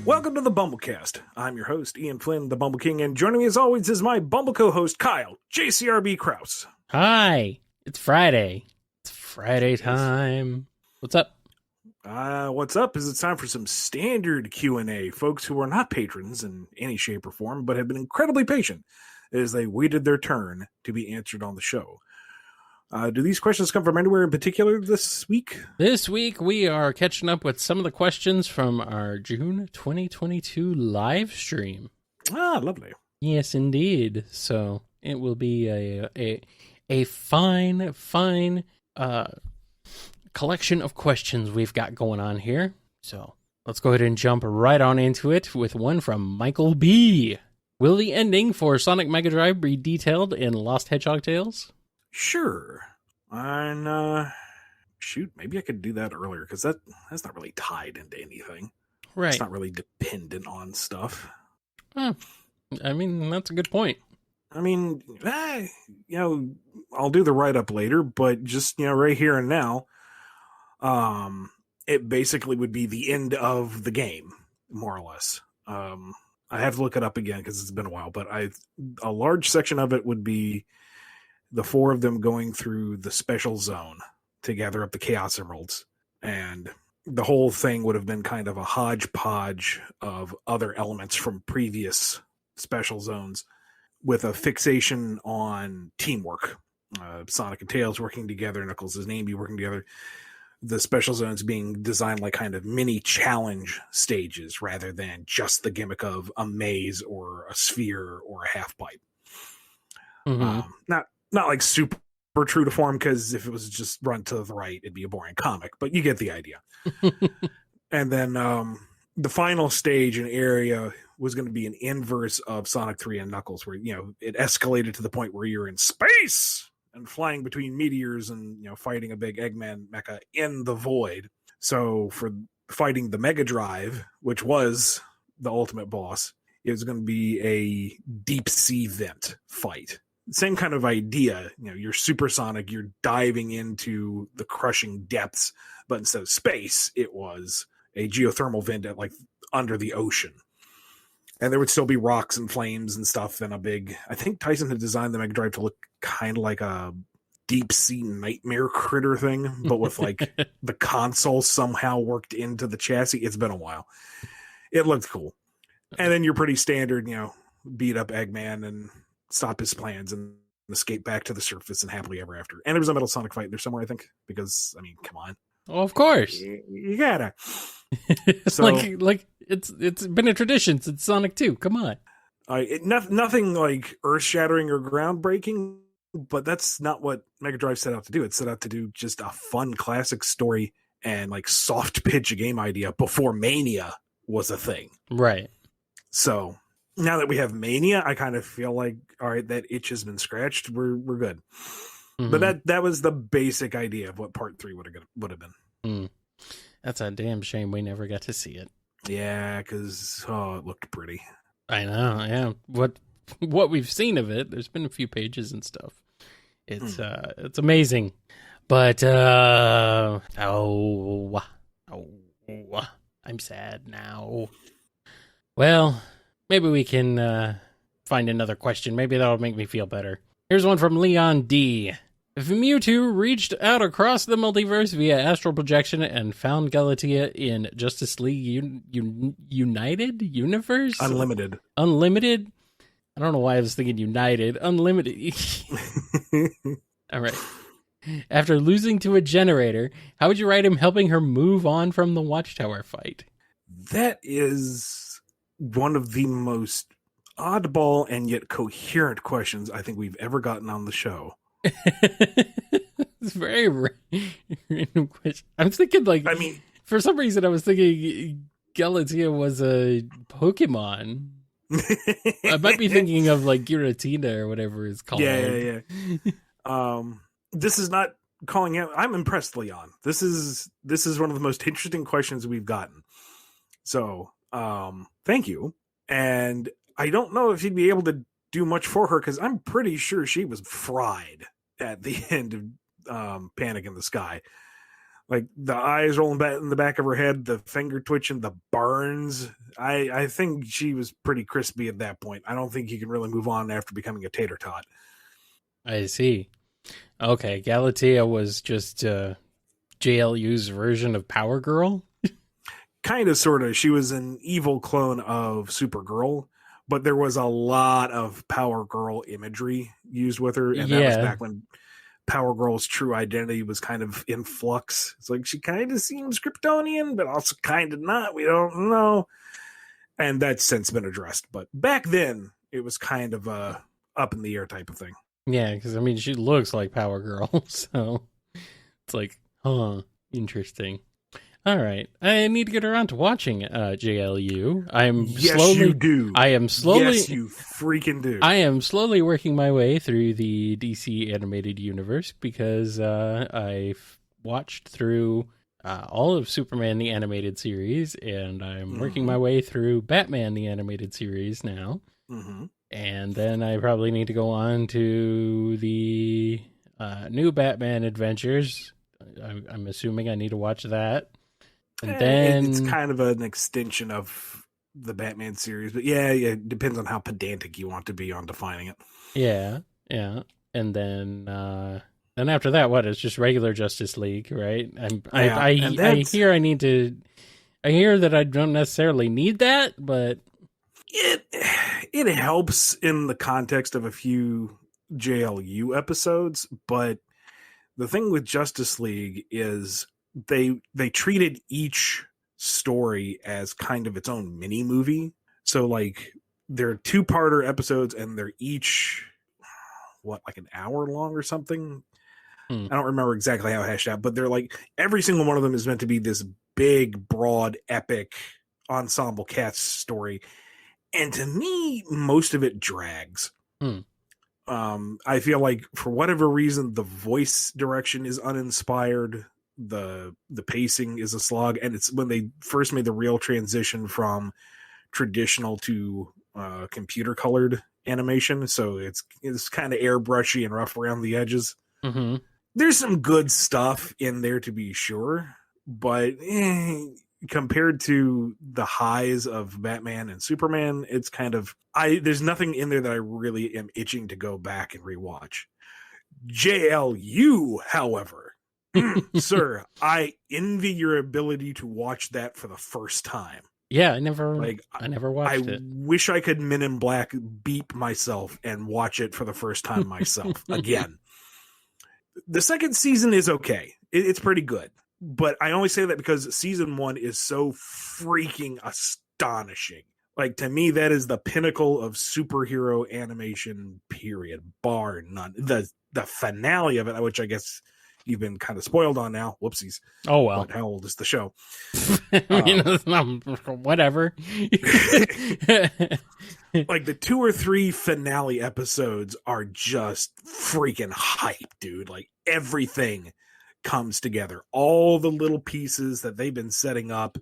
Welcome to the BumbleKast. I'm your host, Ian Flynn, the Bumble King, and joining me as always is my Bumble co-host, Kyle, JCRB Krause. Hi, it's Friday. It's Friday time. What's up? What's up is it's time for some standard Q&A. Folks who are not patrons in any shape or form, but have been incredibly patient as they waited their turn to be answered on the show. Do these questions come from anywhere in particular this week? This week, we are catching up with some of the questions from our June 2022 live stream. Ah, lovely. Yes, indeed. So it will be a fine collection of questions we've got going on here. So let's go ahead and jump right on into it with one from Michael B. Will the ending for Sonic Mega Drive be detailed in Lost Hedgehog Tales? Sure. And, shoot, maybe I could do that earlier, because that's not really tied into anything. Right. It's not really dependent on stuff. I mean, that's a good point. I mean, I'll do the write-up later, but just, right here and now, it basically would be the end of the game, more or less. I have to look it up again, because it's been a while, but a large section of it would be the four of them going through the special zone to gather up the Chaos Emeralds. And the whole thing would have been kind of a hodgepodge of other elements from previous special zones with a fixation on teamwork. Sonic and Tails working together, Knuckles and Amy working together. The special zones being designed like kind of mini challenge stages rather than just the gimmick of a maze or a sphere or a half pipe. Mm-hmm. Not like super true to form, because if it was just run to the right, it'd be a boring comic, but you get the idea. And then the final stage and area was going to be an inverse of Sonic 3 and Knuckles, where, it escalated to the point where you're in space and flying between meteors and, fighting a big Eggman mecha in the void. So for fighting the Mega Drive, which was the ultimate boss, it was going to be a deep sea vent fight. Same kind of idea, you're supersonic, you're diving into the crushing depths, but instead of space, it was a geothermal vent at under the ocean. And there would still be rocks and flames and stuff, and I think Tyson had designed the Mega Drive to look kind of like a deep sea nightmare critter thing, but with the console somehow worked into the chassis. It's been a while. It looked cool. And then you're pretty standard, beat up Eggman and stop his plans and escape back to the surface and happily ever after. And there was a Metal Sonic fight there somewhere, I think, because, come on. Oh, of course. You gotta. So, like it's been a tradition since Sonic 2. Come on. Nothing like earth-shattering or groundbreaking, but that's not what Mega Drive set out to do. It set out to do just a fun classic story and soft pitch game idea before Mania was a thing. Right. So now that we have Mania, I kind of feel like, all right, that itch has been scratched. We're good. Mm-hmm. But that was the basic idea of what Part 3 would have been. Mm. That's a damn shame we never got to see it. Yeah, because it looked pretty. I know. Yeah, what we've seen of it, there's been a few pages and stuff. It's amazing, but I'm sad now. Well, maybe we can find another question. Maybe that'll make me feel better. Here's one from Leon D. If Mewtwo reached out across the multiverse via astral projection and found Galatea in Justice League United Universe? Unlimited. I don't know why I was thinking United. Unlimited. All right. After losing to a generator, how would you write him helping her move on from the Watchtower fight? That is one of the most oddball and yet coherent questions I think we've ever gotten on the show. It's very random question. I'm thinking for some reason I was thinking Galatea was a Pokemon. I might be thinking of Giratina or whatever it's called. Yeah. This is not calling out. I'm impressed, Leon. This is one of the most interesting questions we've gotten. So, thank you. And I don't know if you'd be able to do much for her, because I'm pretty sure she was fried at the end of Panic in the Sky. Like the eyes rolling back in the back of her head, the finger twitching, the burns. I think she was pretty crispy at that point. I don't think you can really move on after becoming a tater tot. I see. Okay, Galatea was just JLU's version of Power Girl? Kind of, sort of. She was an evil clone of Supergirl, but there was a lot of Power Girl imagery used with her, and that was back when Power Girl's true identity was kind of in flux. It's like she kind of seems Kryptonian, but also kind of not. We don't know. And that's since been addressed. But back then, it was kind of a up in the air type of thing. Yeah, because, I mean, she looks like Power Girl, so it's like, interesting. All right. I need to get around to watching JLU. Yes, you do. I am slowly... Yes, you freaking do. I am slowly working my way through the DC Animated Universe because I've watched through all of Superman the Animated Series, and I'm working my way through Batman the Animated Series now. Mm-hmm. And then I probably need to go on to the new Batman Adventures. I'm assuming I need to watch that. And then it's kind of an extension of the Batman series, but yeah, it depends on how pedantic you want to be on defining it. Yeah. And then after that, what? It's just regular Justice League, right? I hear that I don't necessarily need that, but it helps in the context of a few JLU episodes, but the thing with Justice League is they treated each story as kind of its own mini movie. So like they're 2-parter episodes and they're each like an hour long or something. I don't remember exactly how hashed out, but they're like every single one of them is meant to be this big, broad, epic ensemble cast story. And to me, most of it drags. I feel like for whatever reason, the voice direction is uninspired. The pacing is a slog, and it's when they first made the real transition from traditional to computer colored animation, so it's kind of airbrushy and rough around the edges. Mm-hmm. There's some good stuff in there to be sure, but compared to the highs of Batman and Superman, it's kind of there's nothing in there that I really am itching to go back and rewatch. JLU, however, sir, I envy your ability to watch that for the first time. Yeah, I never watched it. I wish I could Men in Black beep myself and watch it for the first time myself again. The second season is okay. It's pretty good. But I only say that because season 1 is so freaking astonishing. Like, to me, that is the pinnacle of superhero animation, period, bar none. The finale of it, which I guess you've been kind of spoiled on now. Whoopsies. Oh, well. But how old is the show? Whatever. Like, the 2 or 3 finale episodes are just freaking hype, dude. Like, everything comes together. All the little pieces that they've been setting up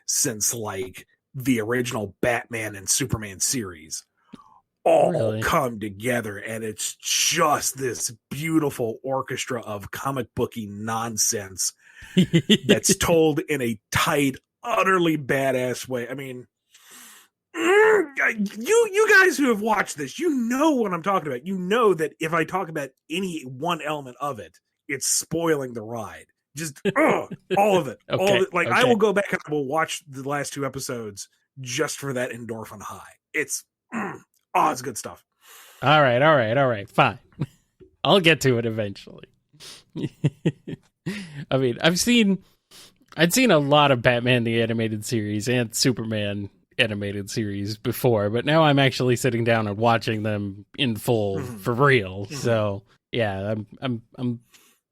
since, like, the original Batman and Superman series all come together, and it's just this beautiful orchestra of comic booky nonsense that's told in a tight, utterly badass way. I mean, you guys who have watched this, you know what I'm talking about. You know that if I talk about any one element of it, it's spoiling the ride. Just all of it. Okay, all of it. Like, okay. I will go back and I will watch the last 2 episodes just for that endorphin high. It's it's good stuff. All right. Fine. I'll get to it eventually. I mean, I'd seen a lot of Batman the Animated Series and Superman animated series before, but now I'm actually sitting down and watching them in full for real. So yeah, I'm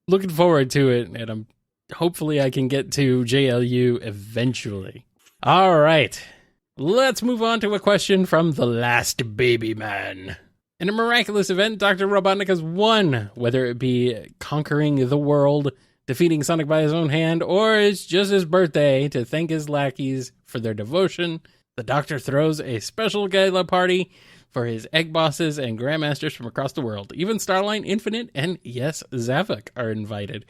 looking forward to it, and hopefully I can get to JLU eventually. All right. Let's move on to a question from the last baby man. In a miraculous event, Dr. Robotnik has won, whether it be conquering the world, defeating Sonic by his own hand, or it's just his birthday to thank his lackeys for their devotion. The Doctor throws a special gala party for his egg bosses and grandmasters from across the world. Even Starline, Infinite, and yes, Zavok are invited.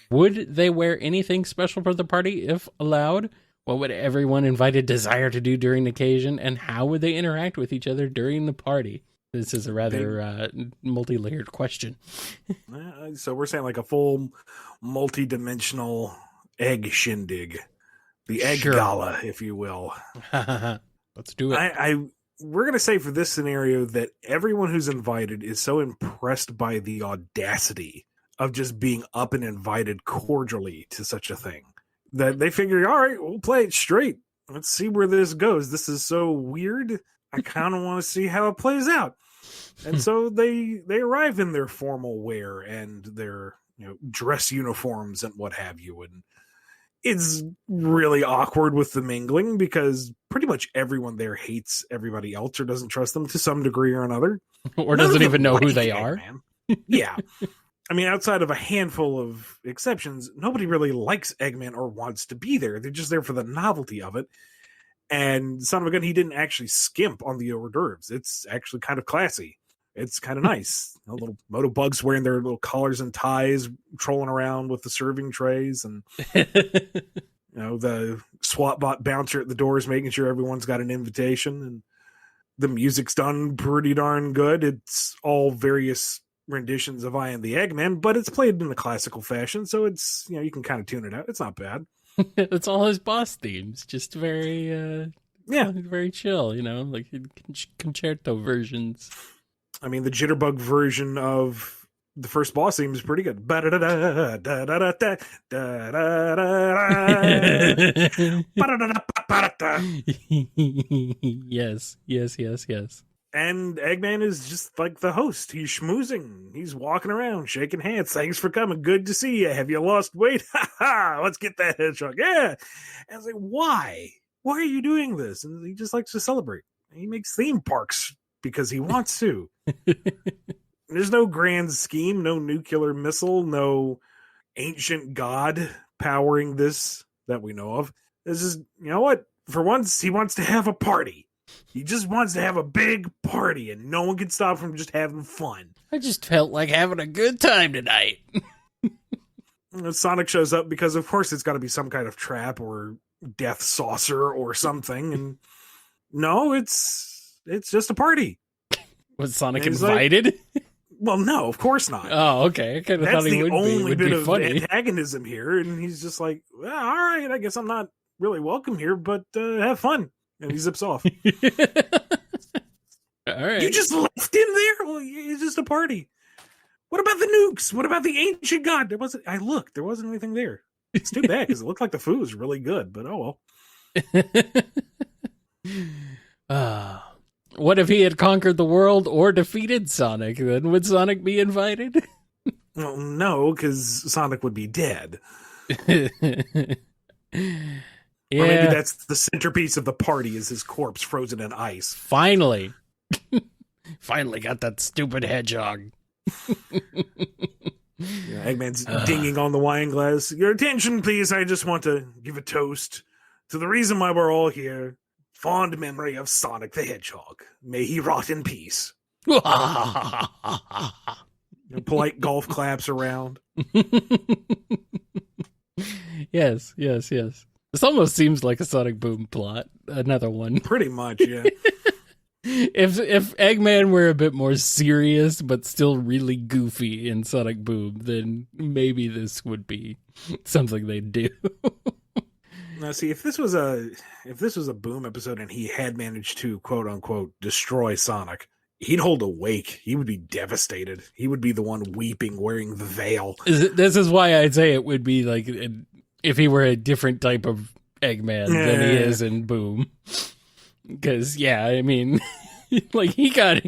Would they wear anything special for the party if allowed? What would everyone invited desire to do during the occasion? And how would they interact with each other during the party? This is a rather multi-layered question. So we're saying like a full multi-dimensional egg shindig. The egg gala, if you will. Let's do it. We're going to say for this scenario that everyone who's invited is so impressed by the audacity of just being up and invited cordially to such a thing that they figure, all right, we'll play it straight. Let's see where this goes. This is so weird. I kind of want to see how it plays out. And so they arrive in their formal wear and their dress uniforms and what have you. And it's really awkward with the mingling because pretty much everyone there hates everybody else or doesn't trust them to some degree or another. Or doesn't even know who they are. Yeah. I mean, outside of a handful of exceptions, nobody really likes Eggman or wants to be there. They're just there for the novelty of it. And son of a gun, he didn't actually skimp on the hors d'oeuvres. It's actually kind of classy. It's kind of nice. Little motobugs wearing their little collars and ties, trolling around with the serving trays, and the SWAT bot bouncer at the doors making sure everyone's got an invitation. And the music's done pretty darn good. It's all various renditions of I Am the Eggman, but it's played in a classical fashion, so it's you can kind of tune it out. It's not bad. It's all his boss themes, just very very chill, like concerto versions. I mean, the jitterbug version of the first boss theme is pretty good. Yes. And Eggman is just like the host. He's schmoozing. He's walking around, shaking hands. Thanks for coming. Good to see you. Have you lost weight? Ha ha! Let's get that hedgehog. Yeah. And I was like, why? Why are you doing this? And he just likes to celebrate. He makes theme parks because he wants to. There's no grand scheme, no nuclear missile, no ancient god powering this that we know of. This is, what? For once, he wants to have a party. He just wants to have a big party, and no one can stop from just having fun. I just felt like having a good time tonight. Sonic shows up because, of course, it's got to be some kind of trap or death saucer or something. And no, it's just a party. Was Sonic invited? Well, no, of course not. Oh, okay. I kind of thought he would be. That's the only bit of antagonism here, and he's just like, well, all right, I guess I'm not really welcome here, but have fun. And he zips off. All right. You just left him there? Well, it's just a party. What about the nukes? What about the ancient god? I looked. There wasn't anything there. It's too bad because it looked like the food was really good, but oh well. What if he had conquered the world or defeated Sonic? Then would Sonic be invited? Well, no, because Sonic would be dead. Yeah. Or maybe that's the centerpiece of the party is his corpse frozen in ice. Finally. Finally got that stupid hedgehog. Eggman's dinging on the wine glass. Your attention, please. I just want to give a toast to the reason why we're all here. Fond memory of Sonic the Hedgehog. May he rot in peace. Polite golf claps around. Yes. This almost seems like a Sonic Boom plot. Another one. Pretty much, yeah. If Eggman were a bit more serious but still really goofy in Sonic Boom, then maybe this would be something they'd do. Now, see, if this was a Boom episode and he had managed to quote unquote destroy Sonic, he'd hold a wake. He would be devastated. He would be the one weeping, wearing the veil. This is why I'd say it would be like if he were a different type of Eggman than he is in Boom. Because I mean, like he got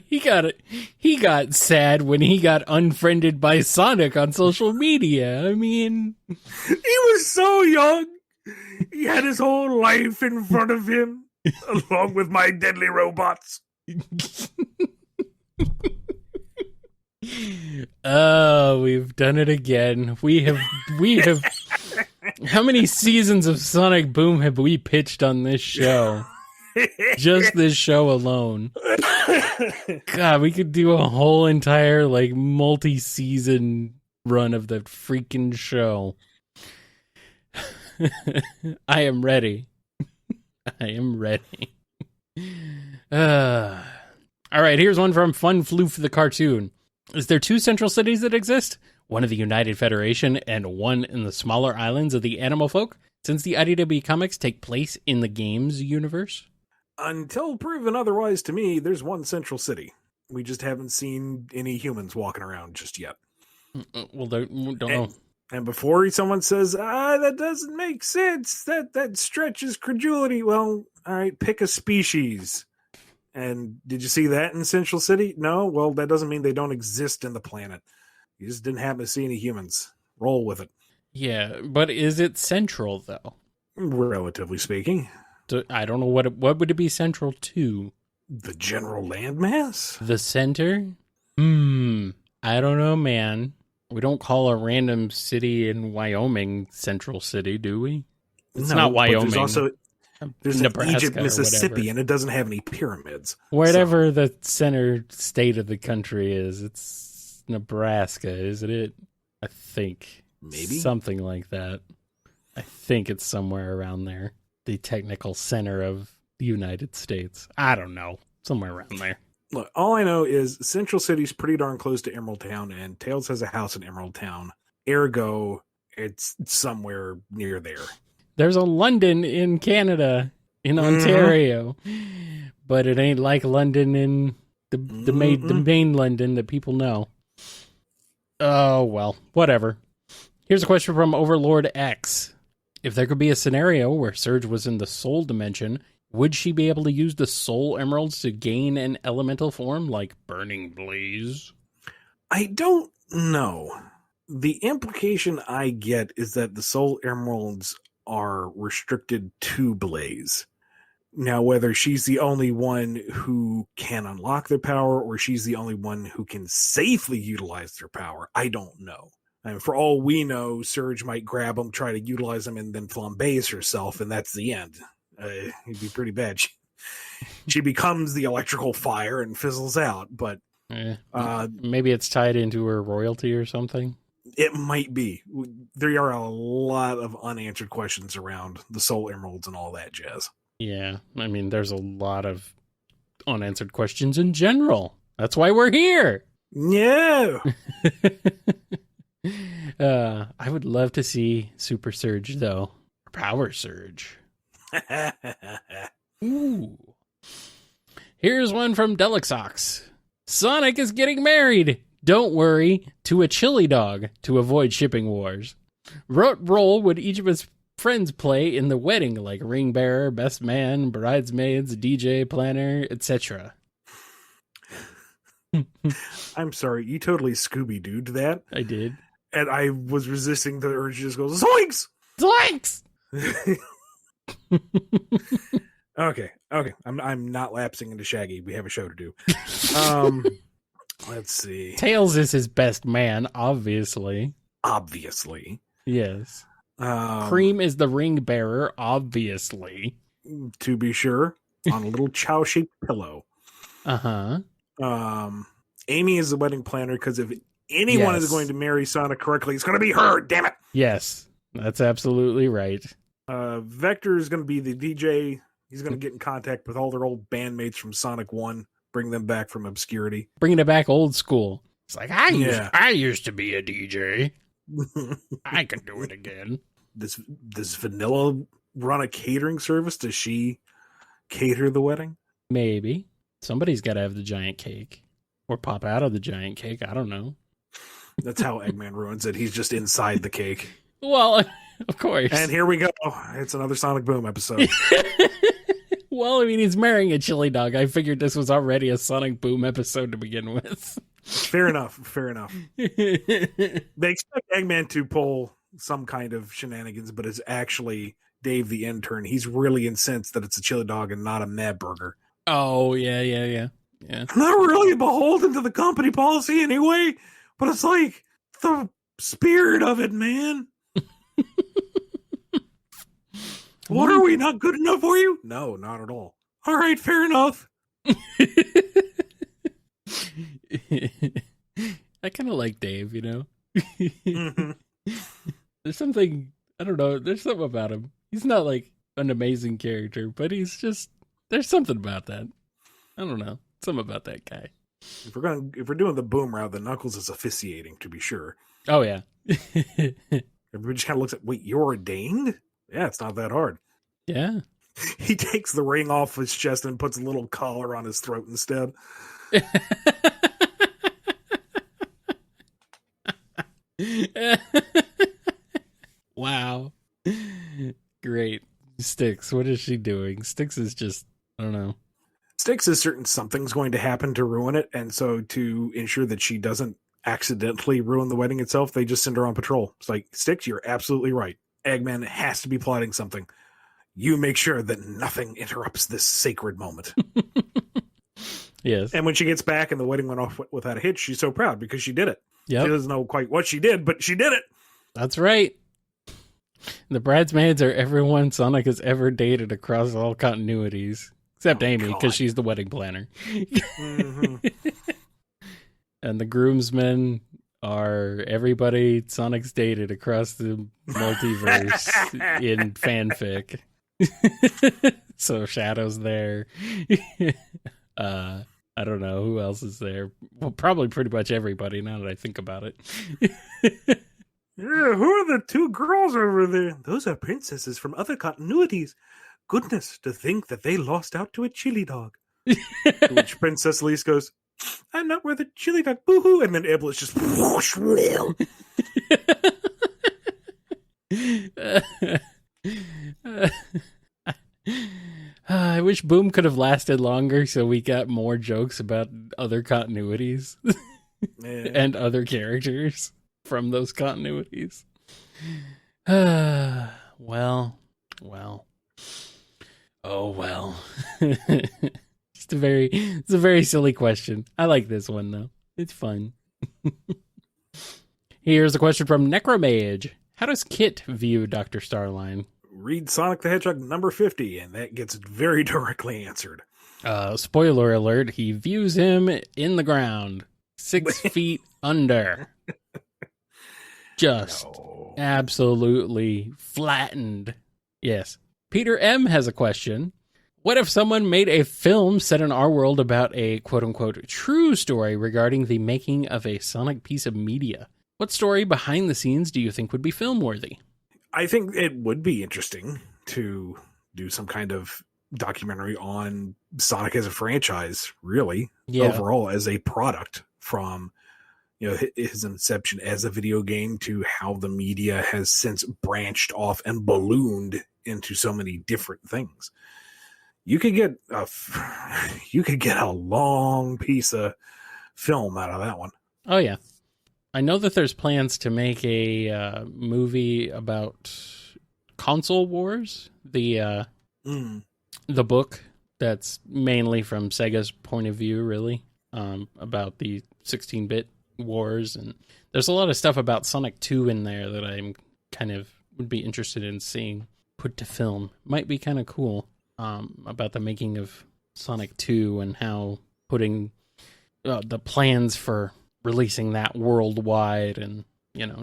sad when he got unfriended by Sonic on social media. I mean, he was so young. He had his whole life in front of him, along with my deadly robots. Oh, we've done it again. We have. How many seasons of Sonic Boom have we pitched on this show? Just this show alone. God, we could do a whole entire multi-season run of the freaking show. I am ready. I am ready. All right, here's one from Fun Floof the cartoon. Is there 2 central cities that exist? One in the United Federation and one in the smaller islands of the Animal Folk, since the IDW comics take place in the games universe? Until proven otherwise to me, there's one central city. We just haven't seen any humans walking around just yet. Well, don't know. And before someone says, that doesn't make sense, that stretches credulity, well, all right, pick a species. And did you see that in Central City? No? Well, that doesn't mean they don't exist in the planet. You just didn't happen to see any humans. Roll with it. Yeah, but is it central, though? Relatively speaking. I don't know what would it be central to? The general landmass? The center? I don't know, man. We don't call a random city in Wyoming Central City, do we? It's not Wyoming. There's Nebraska, Egypt, Mississippi, and it doesn't have any pyramids. Whatever the center state of the country is, it's Nebraska, isn't it? I think. Maybe. Something like that. I think it's somewhere around there. The technical center of the United States. I don't know. Somewhere around there. Look, all I know is Central City's pretty darn close to Emerald Town, and Tails has a house in Emerald Town. Ergo, it's somewhere near there. There's a London in Canada, in Ontario, but it ain't like London in the main London that people know. Oh, well, whatever. Here's a question from Overlord X. If there could be a scenario where Surge was in the soul dimension, would she be able to use the soul emeralds to gain an elemental form like Burning Blaze? I don't know. The implication I get is that the soul emeralds are restricted to Blaze. Now, whether she's the only one who can unlock their power or she's the only one who can safely utilize their power, I don't know. And for all we know, Surge might grab them, try to utilize them, and then flambe's herself, and that's the end. It'd be pretty bad. She becomes the electrical fire and fizzles out, but maybe it's tied into her royalty or something. It might be. There are a lot of unanswered questions around the soul emeralds and all that jazz. Yeah, I mean, there's a lot of unanswered questions in general. That's why we're here. No. I would love to see Super Surge, though. Power Surge. Ooh. Here's one from Delixox. Sonic is getting married. Don't worry, to a chili dog to avoid shipping wars. What role would each of his friends play in the wedding, like ring bearer, best man, bridesmaids, DJ, planner, etc.? I'm sorry, you totally Scooby-Doo'd that. I did. And I was resisting the urge to just go, Zoinks! Zoinks! Okay. I'm not lapsing into Shaggy. We have a show to do. Let's see. Tails is his best man, obviously. Obviously. Yes. Cream is the ring bearer, obviously. To be sure. On a little chow-shaped pillow. Uh-huh. Amy is the wedding planner because if anyone is going to marry Sonic correctly, it's going to be her, damn it! Yes, that's absolutely right. Vector is going to be the DJ. He's going to get in contact with all their old bandmates from Sonic 1, bring them back from obscurity. Bringing it back old school. It's like, I used to be a DJ. I can do it again. Does Vanilla run a catering service? Does she cater the wedding? Maybe. Somebody's got to have the giant cake. Or pop out of the giant cake. I don't know. That's how Eggman ruins it. He's just inside the cake. Well, of course. And here we go. It's another Sonic Boom episode. Well, I mean, he's marrying a chili dog. I figured this was already a Sonic Boom episode to begin with. Fair enough. They expect Eggman to pull some kind of shenanigans, but it's actually Dave the intern. He's really incensed that it's a chili dog and not a Mad Burger. Oh, yeah. I'm not really beholden to the company policy anyway, but it's like the spirit of it, man. What, are we not good enough for you? No, not at all. All right, fair enough. I kind of like Dave, you know? Mm-hmm. There's something, I don't know, there's something about him. He's not like an amazing character, but he's just, there's something about that. I don't know. Something about that guy. If we're doing the boom route, then Knuckles is officiating, to be sure. Oh, yeah. Everybody just kind of looks at, wait, you're ordained? Yeah, it's not that hard. Yeah. He takes the ring off his chest and puts a little collar on his throat instead. Wow. Great. Styx, what is she doing? Styx is just, I don't know. Styx is certain something's going to happen to ruin it, and so to ensure that she doesn't accidentally ruin the wedding itself, they just send her on patrol. It's like, Styx, you're absolutely right. Eggman has to be plotting something. You make sure that nothing interrupts this sacred moment. Yes. And when she gets back and the wedding went off without a hitch, she's so proud because she did it. Yep. She doesn't know quite what she did, but she did it. That's right. The bridesmaids are everyone Sonic has ever dated across all continuities. Except Amy, because she's the wedding planner. Mm-hmm. And the groomsmen are everybody Sonic's dated across the multiverse in fanfic. So Shadow's there. I don't know who else is there. Well, probably pretty much everybody now that I think about it. Yeah, who are the two girls over there? Those are princesses from other continuities. Goodness, to think that they lost out to a chili dog. To which Princess Elise goes, I'm not where the chili dog, boo-hoo. And then Iblis just whoosh. I wish Boom could have lasted longer so we got more jokes about other continuities and other characters from those continuities. Well. Oh, well. It's a very silly question. I like this one, though. It's fun. Here's a question from Necromage. How does Kit view Dr. Starline? Read Sonic the Hedgehog number 50, and that gets very directly answered. Spoiler alert, he views him in the ground, 6 feet under. Just absolutely flattened. Yes. Peter M. has a question. What if someone made a film set in our world about a quote-unquote true story regarding the making of a Sonic piece of media? What story behind the scenes do you think would be film-worthy? I think it would be interesting to do some kind of documentary on Sonic as a franchise, really, overall as a product from his inception as a video game to how the media has since branched off and ballooned into so many different things. You could get a long piece of film out of that one. Oh yeah. I know that there's plans to make a movie about Console Wars, the book that's mainly from Sega's point of view, really, about the 16-bit wars. And there's a lot of stuff about Sonic 2 in there that I'm kind of would be interested in seeing put to film. Might be kind of cool about the making of Sonic 2 and how putting the plans for releasing that worldwide and,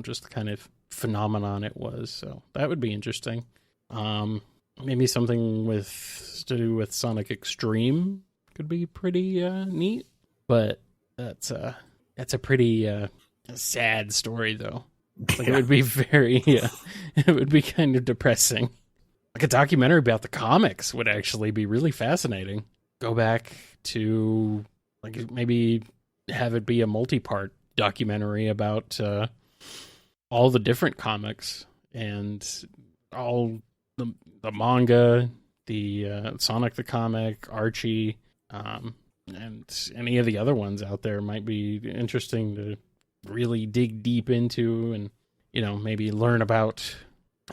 just the kind of phenomenon it was. So that would be interesting. Maybe something to do with Sonic Extreme could be pretty neat, but that's a pretty sad story though. Like it would be it would be kind of depressing. Like a documentary about the comics would actually be really fascinating. Go back to like maybe have it be a multi-part documentary about all the different comics and all the manga, the Sonic the comic, Archie, and any of the other ones out there might be interesting to really dig deep into and, maybe learn about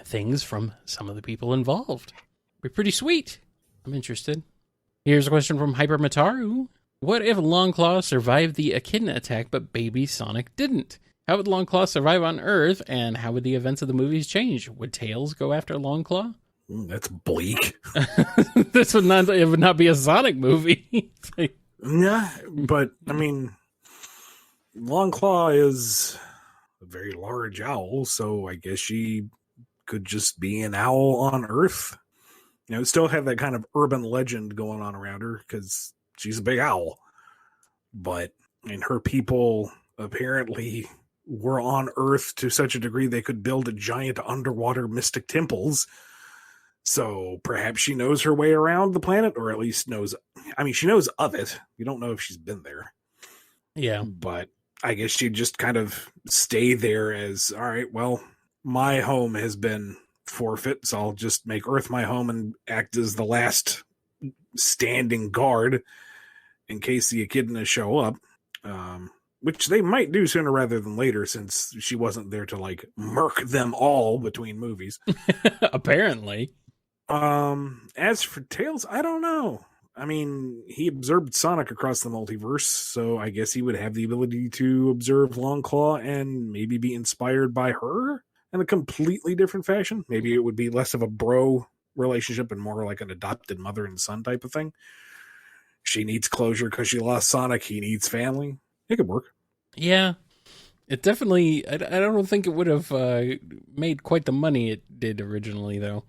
things from some of the people involved. Be pretty sweet. I'm interested. Here's a question from Hypermataru. What if Longclaw survived the Echidna attack, but Baby Sonic didn't? How would Longclaw survive on Earth, and how would the events of the movies change? Would Tails go after Longclaw? That's bleak. It would not be a Sonic movie. Yeah, but, Longclaw is a very large owl, so I guess she could just be an owl on Earth. Still have that kind of urban legend going on around her because she's a big owl. But, her people apparently were on Earth to such a degree they could build giant underwater mystic temples. So perhaps she knows her way around the planet, or at least knows, she knows of it. You don't know if she's been there. Yeah. But I guess she'd just kind of stay there as, all right, well, my home has been forfeit, so I'll just make Earth my home and act as the last standing guard in case the echidnas show up, which they might do sooner rather than later, since she wasn't there to murk them all between movies. Apparently. As for Tails, I don't know. He observed Sonic across the multiverse, so I guess he would have the ability to observe Longclaw and maybe be inspired by her in a completely different fashion. Maybe it would be less of a bro relationship and more like an adopted mother and son type of thing. She needs closure because she lost Sonic. He needs family. It could work. Yeah. It definitely, I don't think it would have made quite the money it did originally, though.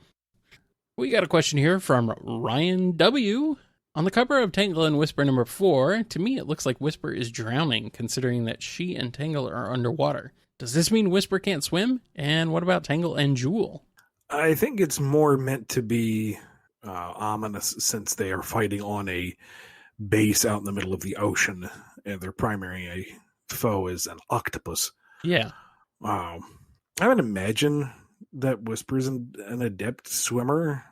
We got a question here from Ryan W. On the cover of Tangle and Whisper number 4, to me it looks like Whisper is drowning, considering that she and Tangle are underwater. Does this mean Whisper can't swim? And what about Tangle and Jewel? I think it's more meant to be ominous, since they are fighting on a base out in the middle of the ocean, and their primary foe is an octopus. Yeah. I would imagine that Whisper's an adept swimmer.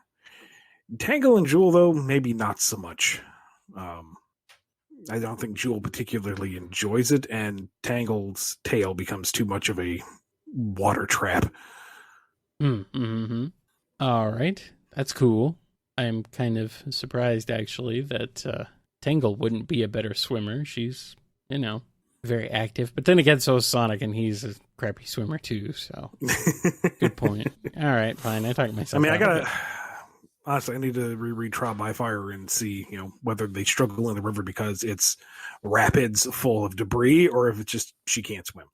Tangle and Jewel, though, maybe not so much. I don't think Jewel particularly enjoys it, and Tangle's tail becomes too much of a water trap. Mm-hmm. All right. That's cool. I'm kind of surprised, actually, that Tangle wouldn't be a better swimmer. She's, very active. But then again, so is Sonic, and he's a crappy swimmer, too, so. Good point. All right, fine. I talked myself out. Honestly, I need to reread Trial by Fire and see, whether they struggle in the river because it's rapids full of debris, or if it's just she can't swim.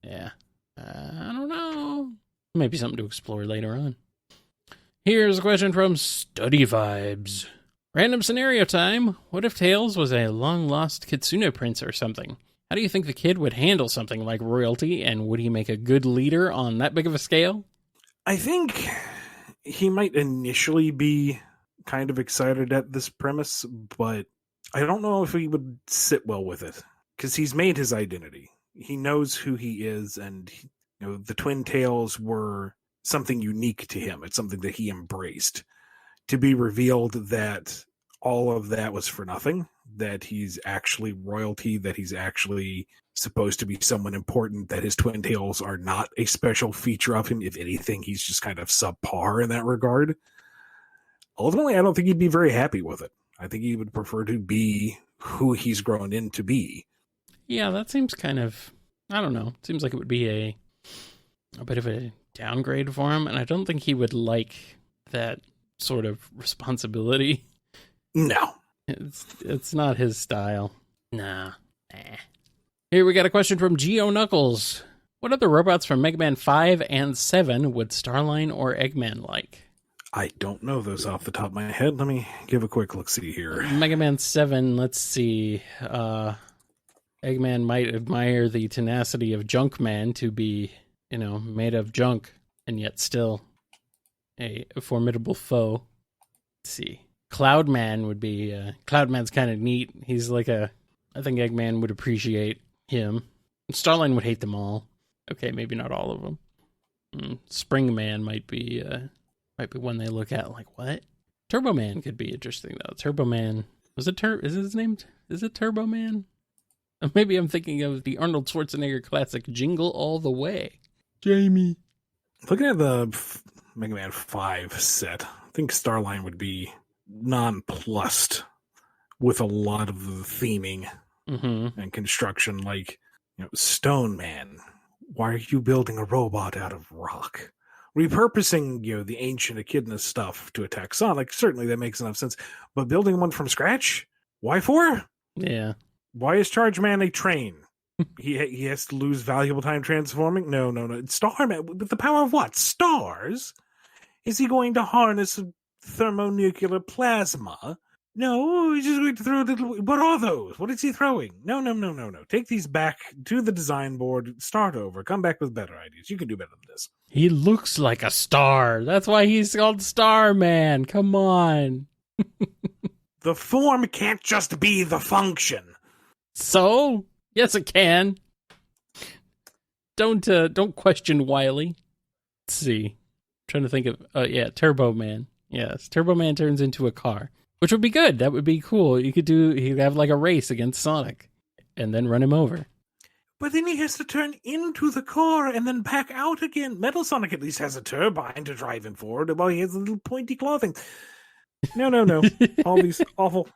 Yeah. I don't know. Maybe something to explore later on. Here's a question from Study Vibes. Random scenario time. What if Tails was a long-lost Kitsune prince or something? How do you think the kid would handle something like royalty, and would he make a good leader on that big of a scale? I think he might initially be kind of excited at this premise, but I don't know if he would sit well with it, because he's made his identity. He knows who he is, and the Twin Tails were something unique to him. It's something that he embraced. To be revealed that all of that was for nothing, that he's actually royalty, that he's actually supposed to be someone important, that his twin tails are not a special feature of him. If anything, he's just kind of subpar in that regard. Ultimately, I don't think he'd be very happy with it. I think he would prefer to be who he's grown into be. Yeah, that seems kind of, I don't know. It seems like it would be a bit of a downgrade for him, and I don't think he would like that sort of responsibility. No. It's not his style. Nah. Here we got a question from Geo Knuckles. What other robots from Mega Man 5 and 7 would Starline or Eggman like? I don't know those off the top of my head. Let me give a quick look-see here. Mega Man 7, let's see. Eggman might admire the tenacity of Junkman to be, made of junk and yet still a formidable foe. Let's see. Cloudman would be, Cloudman's kind of neat. He's like I think Eggman would appreciate him. Starline would hate them all. Okay, maybe not all of them. Springman might be one they look at like, what? Turboman could be interesting, though. Turboman, is his name? Is it Turboman? Maybe I'm thinking of the Arnold Schwarzenegger classic Jingle All the Way. Jamie. Looking at the Mega Man 5 set, I think Starline would be nonplussed with a lot of the theming and construction, like, Stone Man. Why are you building a robot out of rock? Repurposing, the ancient echidna stuff to attack Sonic, certainly that makes enough sense. But building one from scratch? Why for? Yeah. Why is Charge Man a train? He has to lose valuable time transforming? No. Starman, with the power of what? Stars? Is he going to harness thermonuclear plasma? No, he's just going to throw little... What are those? What is he throwing? No. Take these back to the design board, start over, come back with better ideas. You can do better than this. He looks like a star. That's why he's called Starman. Come on. The form can't just be the function. So? Yes, it can. Don't question Wily. Let's see. I'm trying to think of Turbo Man. Yes, Turbo Man turns into a car, which would be good. That would be cool. He could have like a race against Sonic and then run him over. But then he has to turn into the car and then back out again. Metal Sonic at least has a turbine to drive him forward, while he has a little pointy claw thing. No. All these awful.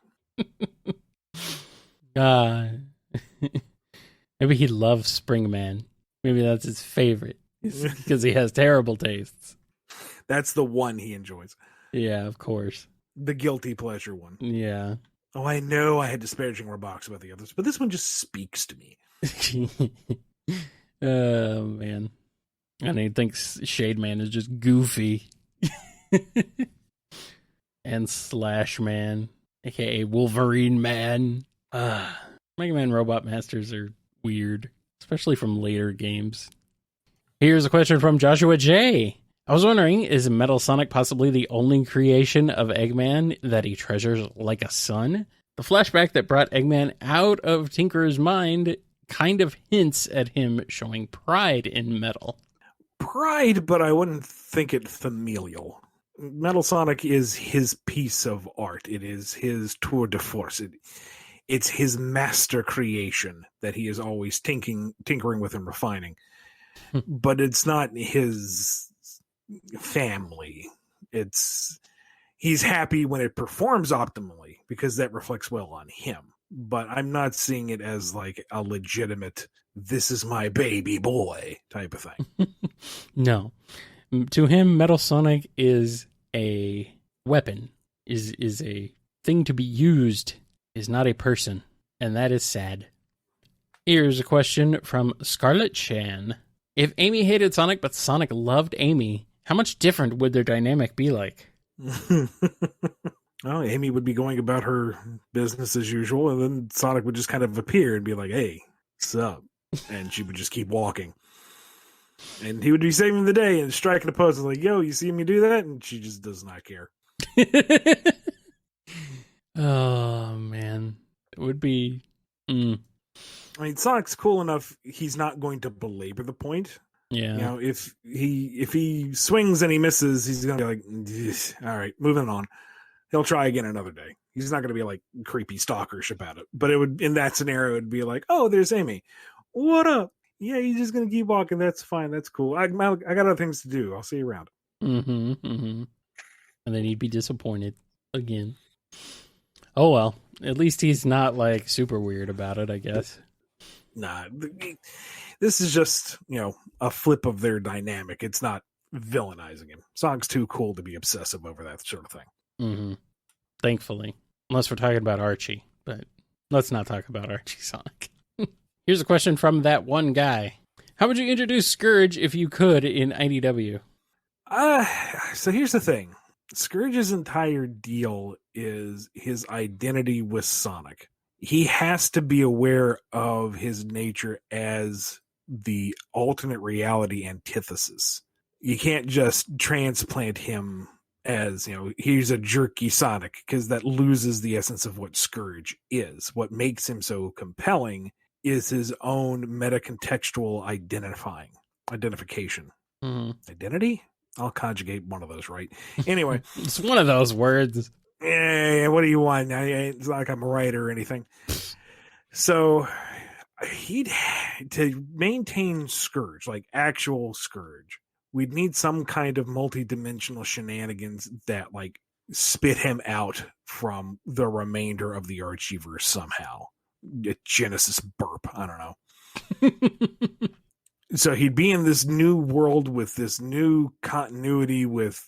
Maybe he loves Springman. Maybe that's his favorite. Because he has terrible tastes. That's the one he enjoys. Yeah, of course. The guilty pleasure one. Yeah. Oh, I know I had disparaging remarks about the others, but this one just speaks to me. Oh, man. And he thinks Shade Man is just goofy. And Slash Man, a.k.a. Wolverine Man. Mega Man Robot Masters are weird, especially from later games. Here's a question from Joshua J. I was wondering, is Metal Sonic possibly the only creation of Eggman that he treasures like a son? The flashback that brought Eggman out of Tinker's mind kind of hints at him showing pride in metal. Pride, but I wouldn't think it familial. Metal Sonic is his piece of art. It is his tour de force. It's his master creation that he is always tinkering with and refining. But it's not his family. He's happy when it performs optimally because that reflects well on him. But I'm not seeing it as like a legitimate, this is my baby boy type of thing. No. To him, Metal Sonic is a weapon, is a thing to be used, is not a person. And that is sad. Here's a question from Scarlett Chan. If Amy hated Sonic, but Sonic loved Amy, how much different would their dynamic be like? Well, Amy would be going about her business as usual, and then Sonic would just kind of appear and be like, hey, what's up? And she would just keep walking. And he would be saving the day and striking a pose like, yo, you see me do that? And she just does not care. Oh, man. It would be... I mean, Sonic's cool enough, he's not going to belabor the point. Yeah. You know, if he swings and he misses, he's going to be like, all right, moving on. He'll try again another day. He's not going to be like creepy stalkerish about it. But it would, in that scenario, it'd be like, oh, there's Amy. What up? Yeah, you're just going to keep walking. That's fine. That's cool. I got other things to do. I'll see you around. And then he'd be disappointed again. Oh, well. At least he's not like super weird about it, I guess. Nah, this is just, a flip of their dynamic. It's not villainizing him. Sonic's too cool to be obsessive over that sort of thing. Thankfully. Unless we're talking about Archie. But let's not talk about Archie Sonic. Here's a question from that one guy. How would you introduce Scourge if you could in IDW? So here's the thing. Scourge's entire deal is his identity with Sonic. He has to be aware of his nature as the alternate reality antithesis. You can't just transplant him as, he's a jerky Sonic, because that loses the essence of what Scourge is. What makes him so compelling is his own meta-contextual identification. Identity? I'll conjugate one of those, right? Anyway. It's one of those words. Yeah, what do you want? It's not like I'm right or anything. So to maintain Scourge, like actual Scourge, we'd need some kind of multi-dimensional shenanigans that like spit him out from the remainder of the Archieverse somehow. A Genesis burp, I don't know. So he'd be in this new world with this new continuity with,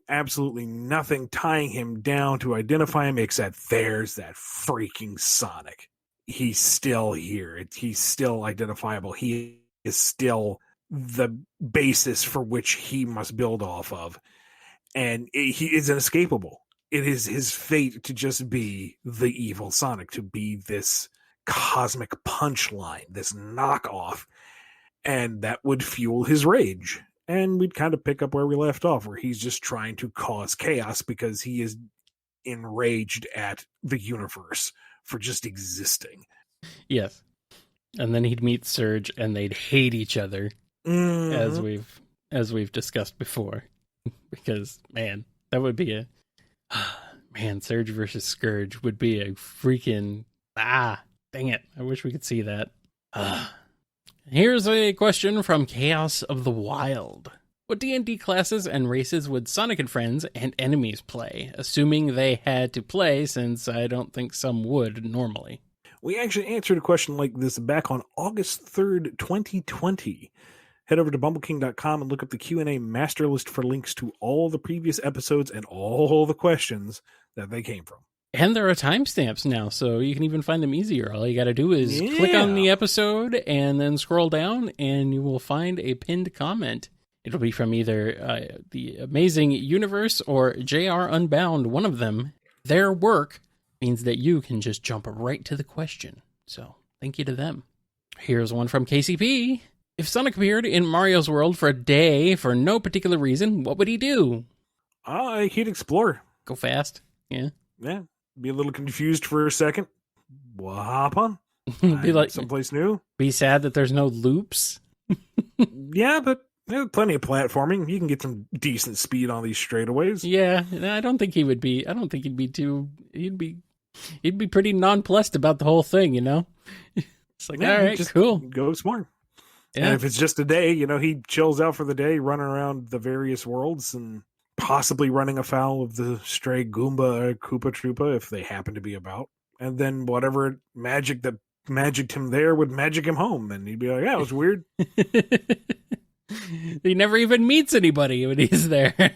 absolutely nothing tying him down to identify him except there's that freaking Sonic. he's still here. He's still identifiable. He is still the basis for which he must build off of. And he is inescapable. It is his fate to just be the evil Sonic, to be this cosmic punchline, this knockoff. And that would fuel his rage. And we'd kind of pick up where we left off, where he's just trying to cause chaos because he is enraged at the universe for just existing. Yes. And then he'd meet Scourge and they'd hate each other, as we've discussed before. Because, man, that would be Scourge versus Scourge would be a freaking, dang it. I wish we could see that. Here's a question from Chaos of the Wild. What D&D classes and races would Sonic and Friends and enemies play, assuming they had to play, since I don't think some would normally? We actually answered a question like this back on August 3rd, 2020. Head over to bumbleking.com and look up the Q&A master list for links to all the previous episodes and all the questions that they came from. And there are timestamps now, so you can even find them easier. All you got to do is click on the episode and then scroll down, and you will find a pinned comment. It'll be from either The Amazing Universe or JR Unbound, one of them. Their work means that you can just jump right to the question. So thank you to them. Here's one from KCP. If Sonic appeared in Mario's world for a day for no particular reason, what would he do? He'd explore. Go fast. Yeah. Yeah. Be a little confused for a second. Hop on. Be like someplace new. Be sad that there's no loops. Yeah, but there's plenty of platforming. You can get some decent speed on these straightaways. Yeah, I don't think he would be. I don't think he'd be too. He'd be pretty nonplussed about the whole thing. You know. It's like, all right, just cool. Go smart. Yeah. And if it's just a day, he chills out for the day, running around the various worlds and possibly running afoul of the stray Goomba or Koopa Troopa if they happen to be about. And then whatever magic that magicked him there would magic him home. And he'd be like, yeah, it was weird. He never even meets anybody when he's there.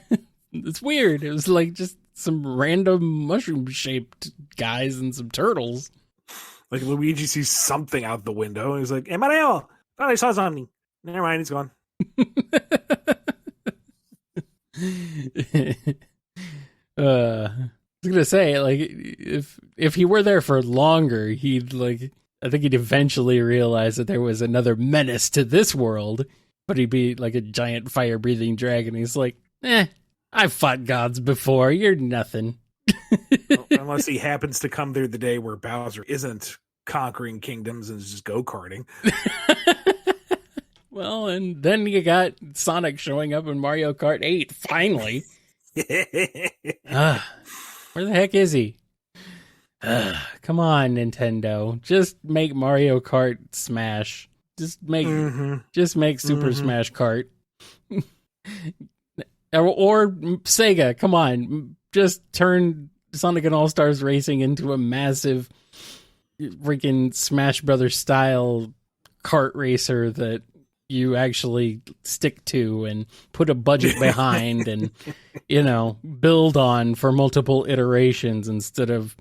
It's weird. It was like just some random mushroom-shaped guys and some turtles. Like Luigi sees something out the window and he's like, hey, Mario, thought I saw something. Never mind, he's gone. I was gonna say, like, if he were there for longer, I think he'd eventually realize that there was another menace to this world, but he'd be like a giant fire-breathing dragon. He's like, I've fought gods before, you're nothing. Well, unless he happens to come there the day where Bowser isn't conquering kingdoms and is just go-karting. Well, and then you got Sonic showing up in Mario Kart 8, finally. Where the heck is he? Come on, Nintendo. Just make Mario Kart Smash. Just make Super Smash Kart. or Sega, come on. Just turn Sonic and All-Stars Racing into a massive freaking Smash Brothers style kart racer that you actually stick to and put a budget behind and, build on for multiple iterations instead of,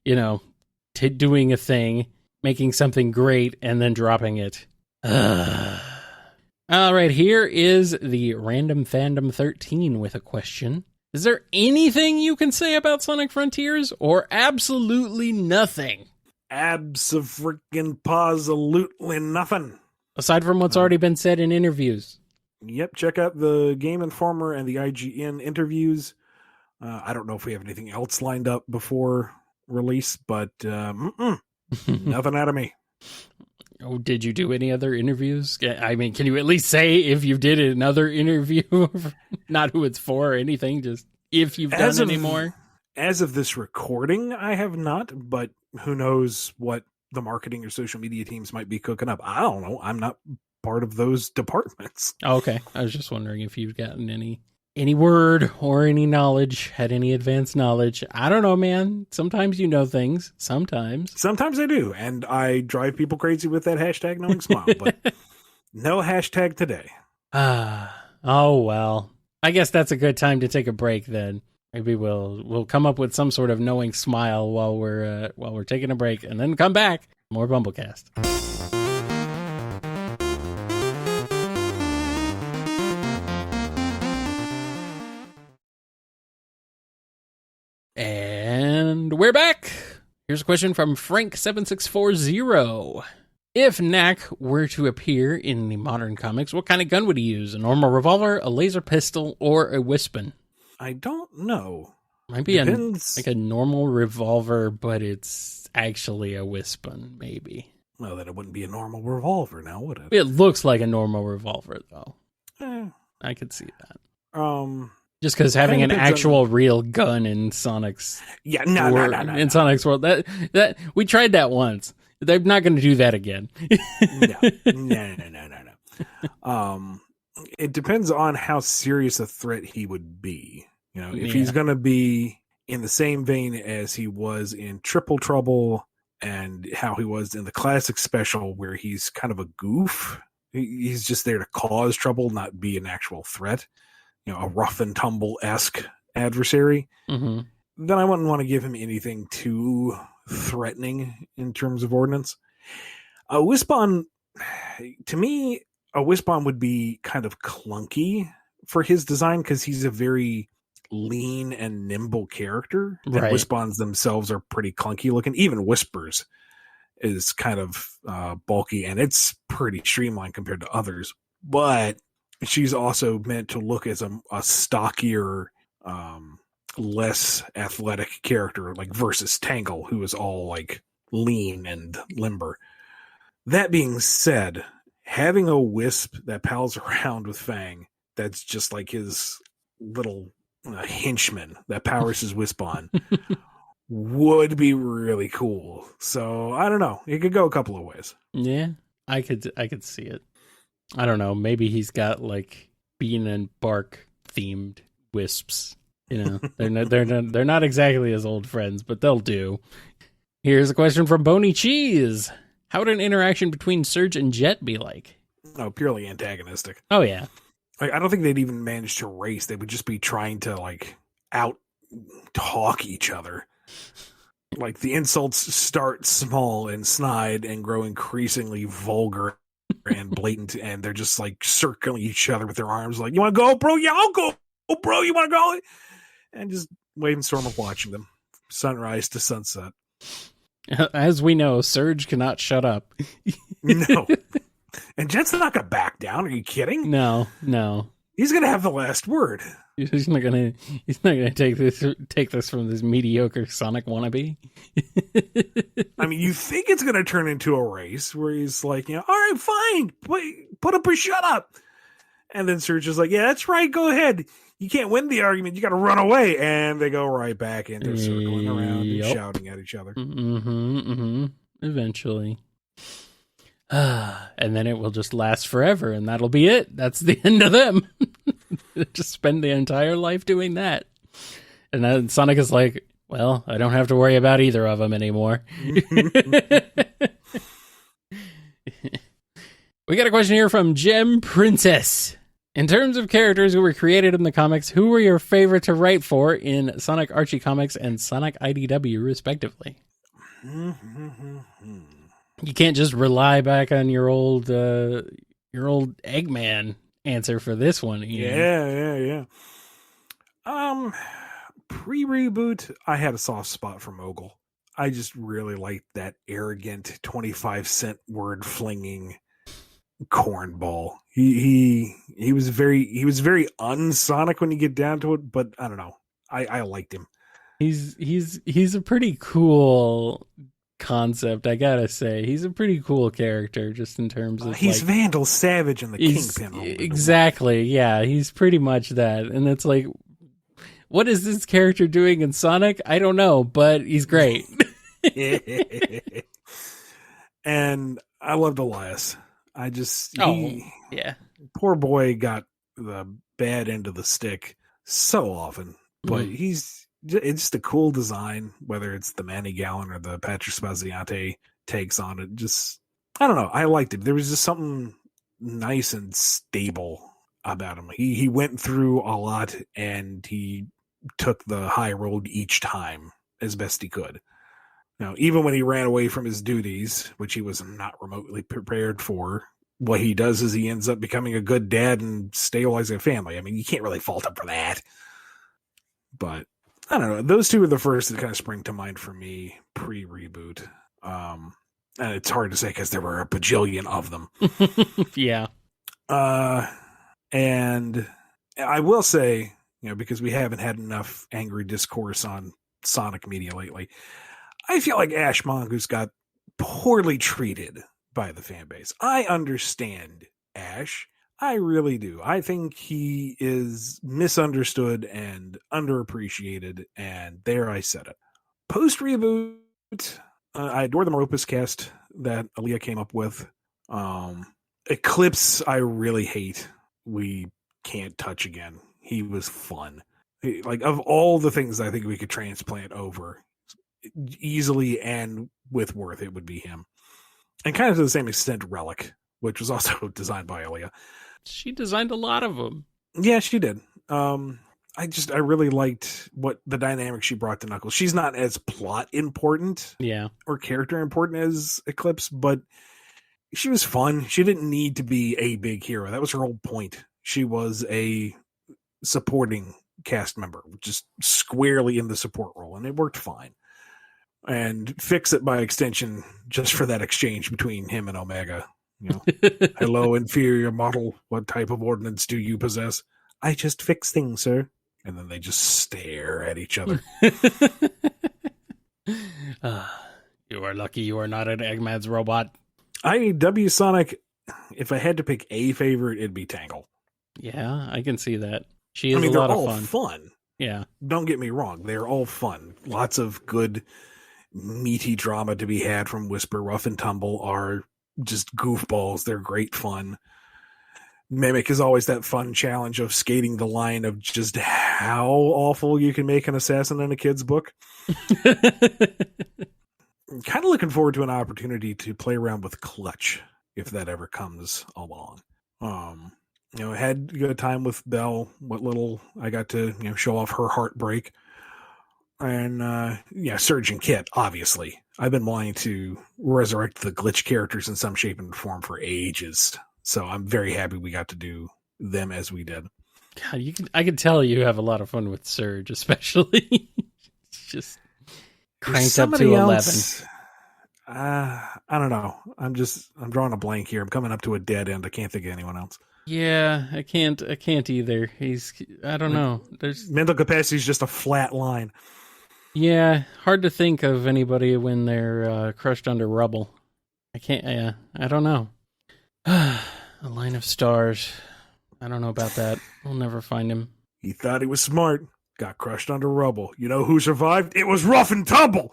doing a thing, making something great, and then dropping it. All right, here is the Random Fandom 13 with a question. Is there anything you can say about Sonic Frontiers or absolutely nothing? Abso-freaking-positively nothing. Aside from what's already been said in interviews. Yep, check out the Game Informer and the IGN interviews. I don't know if we have anything else lined up before release, but nothing out of me. Oh, did you do any other interviews? I mean, can you at least say if you did another interview? Not who it's for or anything, just if you've done any more? As of this recording, I have not, but who knows what the marketing or social media teams might be cooking up. I don't know. I'm not part of those departments. Okay. I was just wondering if you've gotten any word or any knowledge, had any advanced knowledge. I don't know, man. Sometimes you know things. Sometimes I do. And I drive people crazy with that hashtag knowing smile, but no hashtag today. Oh, well, I guess that's a good time to take a break then. Maybe we'll come up with some sort of knowing smile while we're taking a break and then come back More BumbleKast. And we're back. Here's a question from Frank7640. If Knack were to appear in the modern comics, what kind of gun would he use? A normal revolver, a laser pistol, or a Wispin? I don't know. Might be like a normal revolver, but it's actually a Wispin, maybe. Well, then it wouldn't be a normal revolver now, would it? It looks like a normal revolver, though. I could see that. Just because having an actual real gun in Sonic's in Sonic's world, that we tried that once. They're not going to do that again. No. It depends on how serious a threat he would be. You know, if he's going to be in the same vein as he was in Triple Trouble and how he was in the classic special, where he's kind of a goof. He's just there to cause trouble, not be an actual threat. You know, a rough and tumble-esque adversary. Mm-hmm. Then I wouldn't want to give him anything too threatening in terms of ordnance. A Wispon, to me, a Wispon would be kind of clunky for his design because he's a very lean and nimble character. Right. And Wispons themselves are pretty clunky looking. Even Whispers is kind of bulky, and it's pretty streamlined compared to others. But she's also meant to look as a stockier, less athletic character, like versus Tangle, who is all like lean and limber. That being said, having a Wisp that pals around with Fang, that's just like his little henchman that powers his Wisp on, would be really cool. So I don't know. It could go a couple of ways. Yeah, I could see it. I don't know. Maybe he's got like Bean and Bark themed Wisps. You know, they're not exactly his old friends, but they'll do. Here's a question from Boney Cheese. How would an interaction between Surge and Jet be like? Oh, purely antagonistic. Oh yeah. Like, I don't think they'd even manage to race. They would just be trying to like out talk each other. Like the insults start small and snide and grow increasingly vulgar and blatant, and they're just like circling each other with their arms like, you want to go, bro? Yeah, I'll go. Oh, bro, you want to go? And just Wave and Storm are watching them. Sunrise to sunset. As we know, Surge cannot shut up. No. And Jet's not going to back down. Are you kidding? No. He's going to have the last word. He's not gonna take this from this mediocre Sonic wannabe. I mean, you think it's gonna turn into a race where he's like, you know, all right, fine, put up or shut up. And then Surge is like, yeah, that's right, go ahead. You can't win the argument, you gotta run away. And they go right back into circling around and shouting at each other. Eventually. And then it will just last forever, and that'll be it. That's the end of them. Just spend the entire life doing that. And then Sonic is like, well, I don't have to worry about either of them anymore. We got a question here from Gem Princess. In terms of characters who were created in the comics, who were your favorite to write for in Sonic Archie Comics and Sonic IDW, respectively? You can't just rely back on your old Eggman answer for this one. Yeah. Pre-reboot, I had a soft spot for Mogul. I just really liked that arrogant 25-cent word flinging cornball. He was very un-Sonic when you get down to it, but I don't know. I liked him. He's a pretty cool concept, I gotta say. He's a pretty cool character, just in terms of he's like, Vandal Savage and the Kingpin. Exactly, yeah, he's pretty much that. And it's like, what is this character doing in Sonic? I don't know, but he's great. And I loved Elias. Poor boy got the bad end of the stick so often, but it's just a cool design, whether it's the Manny Gallon or the Patrick Spaziante takes on it. Just, I don't know. I liked it. There was just something nice and stable about him. He went through a lot and he took the high road each time as best he could. even when he ran away from his duties, which he was not remotely prepared for, what he does is he ends up becoming a good dad and stabilizing a family. I mean, you can't really fault him for that. But I don't know. Those two are the first that kind of spring to mind for me pre-reboot. And it's hard to say because there were a bajillion of them. Yeah. And I will say, because we haven't had enough angry discourse on Sonic media lately, I feel like Ash Mongoose got poorly treated by the fan base. I understand Ash. I really do. I think he is misunderstood and underappreciated, and there I said it. Post-reboot, I adore the BumbleKast that Aaliyah came up with. Eclipse, I really hate. We can't touch again. He was fun. Like, of all the things I think we could transplant over easily and with worth, it would be him. And kind of to the same extent, Relic, which was also designed by Aaliyah. She designed a lot of them. Yeah, she did. I really liked what the dynamic she brought to Knuckles. She's not as plot important, or character important as Eclipse, but she was fun. She didn't need to be a big hero. That was her whole point. She was a supporting cast member, just squarely in the support role, and it worked fine. And Fix It by extension, just for that exchange between him and Omega. Hello, inferior model. What type of ordnance do you possess? I just fix things, sir. And then they just stare at each other. You are lucky you are not an Eggman's robot. W Sonic, if I had to pick a favorite, it'd be Tangle. Yeah, I can see that. She is a lot of fun. They're all fun. Yeah. Don't get me wrong. They're all fun. Lots of good, meaty drama to be had from Whisper. Rough and Tumble are just goofballs. They're great fun. Mimic is always that fun challenge of skating the line of just how awful you can make an assassin in a kid's book. I'm kind of looking forward to an opportunity to play around with Clutch if that ever comes along. I had a good time with Belle. What little I got to show off her heartbreak. And Surge and Kit, obviously. I've been wanting to resurrect the Glitch characters in some shape and form for ages. So I'm very happy we got to do them as we did. God, I could tell you have a lot of fun with Surge, especially. Just cranked up to 11. I don't know. I'm drawing a blank here. I'm coming up to a dead end. I can't think of anyone else. Yeah, I can't either. I don't know. There's mental capacity is just a flat line. Yeah, hard to think of anybody when they're crushed under rubble. I can't. I don't know. A line of stars. I don't know about that. We'll never find him. He thought he was smart. Got crushed under rubble. You know who survived? It was Rough and Tumble.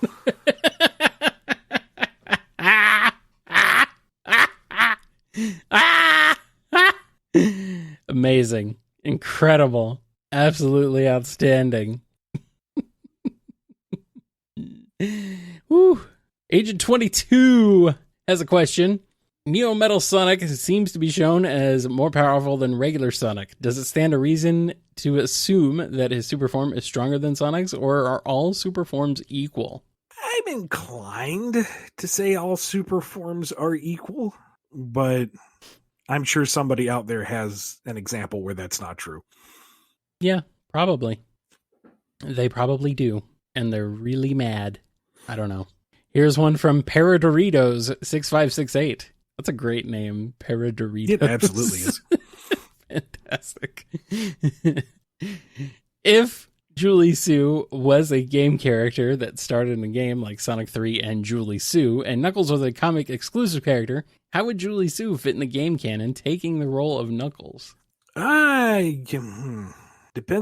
Amazing. Incredible. Absolutely outstanding. Woo. Agent 22 has a question. Neo Metal Sonic seems to be shown as more powerful than regular Sonic. Does it stand to reason to assume that his super form is stronger than Sonic's, or are all super forms equal? I'm inclined to say all super forms are equal, but I'm sure somebody out there has an example where that's not true. Yeah, probably. They probably do, and they're really mad. I don't know. Here's one from Paradoritos6568. That's a great name, Paradoritos. It absolutely is. Fantastic. If Julie Sue was a game character that started in a game like Sonic 3 and Julie Sue, and Knuckles was a comic exclusive character, how would Julie Sue fit in the game canon, taking the role of Knuckles? Depends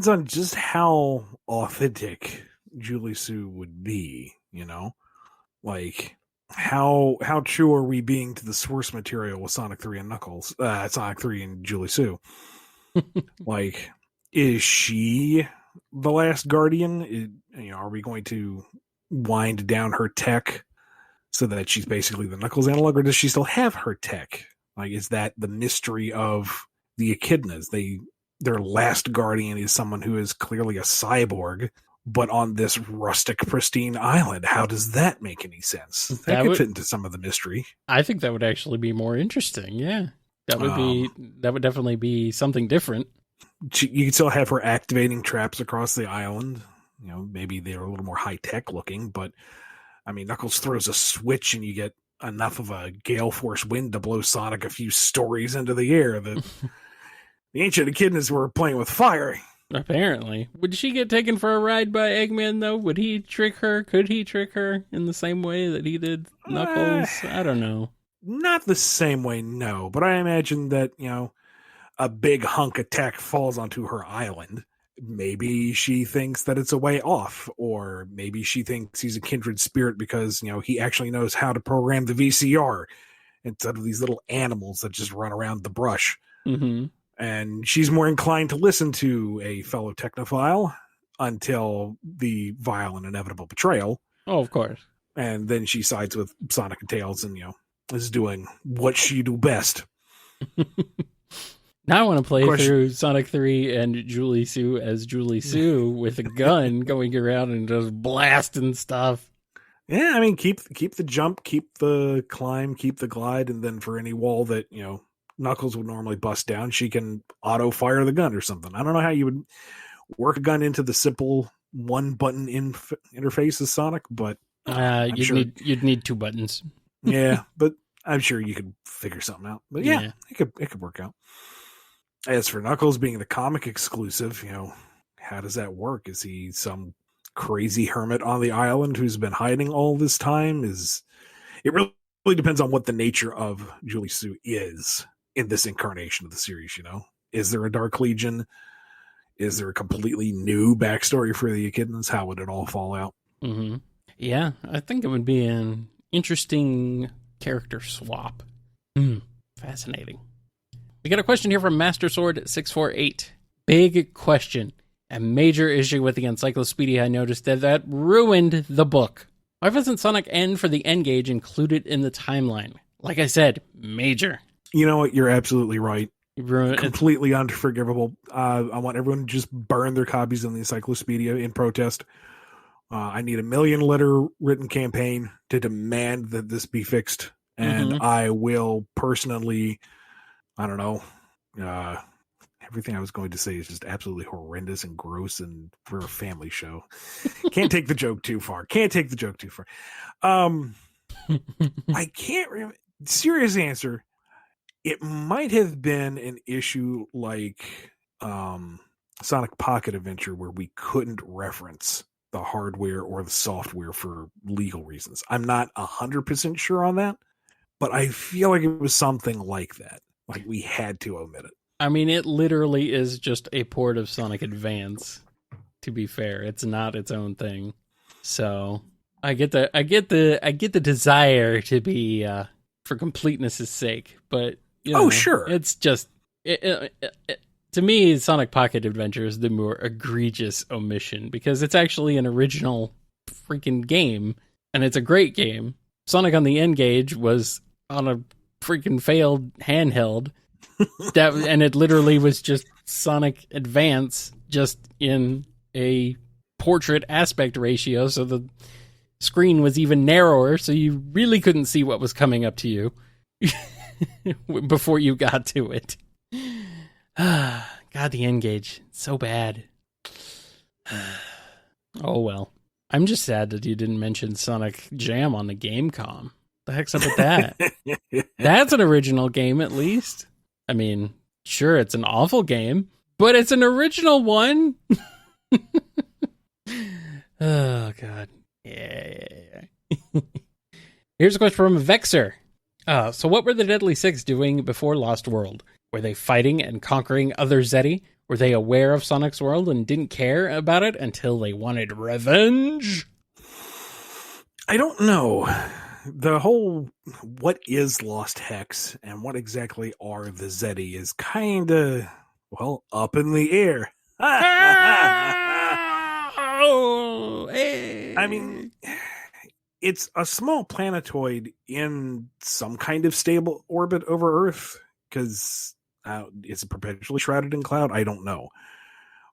on just how authentic Julie Sue would be, Like, how true are we being to the source material with Sonic 3 and Knuckles? Sonic 3 and Julie Sue. Like, is she the last guardian? Are we going to wind down her tech so that she's basically the Knuckles analog, or does she still have her tech? Like, is that the mystery of the Echidnas? Their last guardian is someone who is clearly a cyborg, but on this rustic, pristine island. How does that make any sense? That could fit into some of the mystery. I think that would actually be more interesting. Yeah, that would definitely be something different. You could still have her activating traps across the island. Maybe they're a little more high tech looking, but I mean, Knuckles throws a switch and you get enough of a gale force wind to blow Sonic a few stories into the air that the ancient echidnas were playing with fire. Apparently. Would she get taken for a ride by Eggman, though? Would he trick her? Could he trick her in the same way that he did Knuckles? I don't know. Not the same way, no. But I imagine that, a big hunk of tech falls onto her island. Maybe she thinks that it's a way off, or maybe she thinks he's a kindred spirit because, he actually knows how to program the VCR instead of these little animals that just run around the brush. Mm-hmm. And she's more inclined to listen to a fellow technophile until the vile and inevitable betrayal. Oh, of course. And then she sides with Sonic and Tails and, is doing what she do best. Now I want to play through Sonic 3 and Julie Sue as Julie Sue with a gun going around and just blasting stuff. Yeah, I mean, keep the jump, keep the climb, keep the glide, and then for any wall that, Knuckles would normally bust down, she can auto-fire the gun or something. I don't know how you would work a gun into the simple one-button interface of Sonic, but you'd need 2 buttons. Yeah, but I'm sure you could figure something out. But yeah. It could work out. As for Knuckles being the comic exclusive, how does that work? Is he some crazy hermit on the island who's been hiding all this time? It really depends on what the nature of Julie Sue is in this incarnation of the series, Is there a Dark Legion? Is there a completely new backstory for the Echidnas? How would it all fall out? Mm-hmm. Yeah, I think it would be an interesting character swap. Fascinating. We got a question here from Master Sword 648. Big question. A major issue with the Encyclopedia I noticed that ruined the book. Why wasn't Sonic N for the N gauge included in the timeline? Like I said, major. You know what? You're absolutely right. Completely unforgivable. I want everyone to just burn their copies of the Encyclopedia in protest. I need a 1 million letter written campaign to demand that this be fixed. And I will personally, I don't know, everything I was going to say is just absolutely horrendous and gross, and for a family show. Can't take the joke too far. I can't remember. Serious answer. It might have been an issue like Sonic Pocket Adventure where we couldn't reference the hardware or the software for legal reasons. I'm not 100% sure on that, but I feel like it was something like that. Like we had to omit it. I mean, it literally is just a port of Sonic Advance. To be fair, it's not its own thing. So I get the desire to be for completeness' sake, but sure, it's just to me, Sonic Pocket Adventure is the more egregious omission because it's actually an original freaking game, and it's a great game. Sonic on the N-Gage was on a freaking failed handheld, and it literally was just Sonic Advance, just in a portrait aspect ratio, so the screen was even narrower, so you really couldn't see what was coming up to you before you got to it. God, the N-Gage. So bad. Oh, well. I'm just sad that you didn't mention Sonic Jam on the Gamecom. The heck's up with that? That's an original game, at least. I mean, sure, it's an awful game, but it's an original one. Oh, God. Yeah. Here's a question from Vexer. So what were the Deadly Six doing before Lost World? Were they fighting and conquering other Zeti? Were they aware of Sonic's world and didn't care about it until they wanted revenge? I don't know. The whole what is Lost Hex and what exactly are the Zeti is kind of, up in the air. Oh, hey. I mean, it's a small planetoid in some kind of stable orbit over Earth, because is it perpetually shrouded in cloud? I don't know.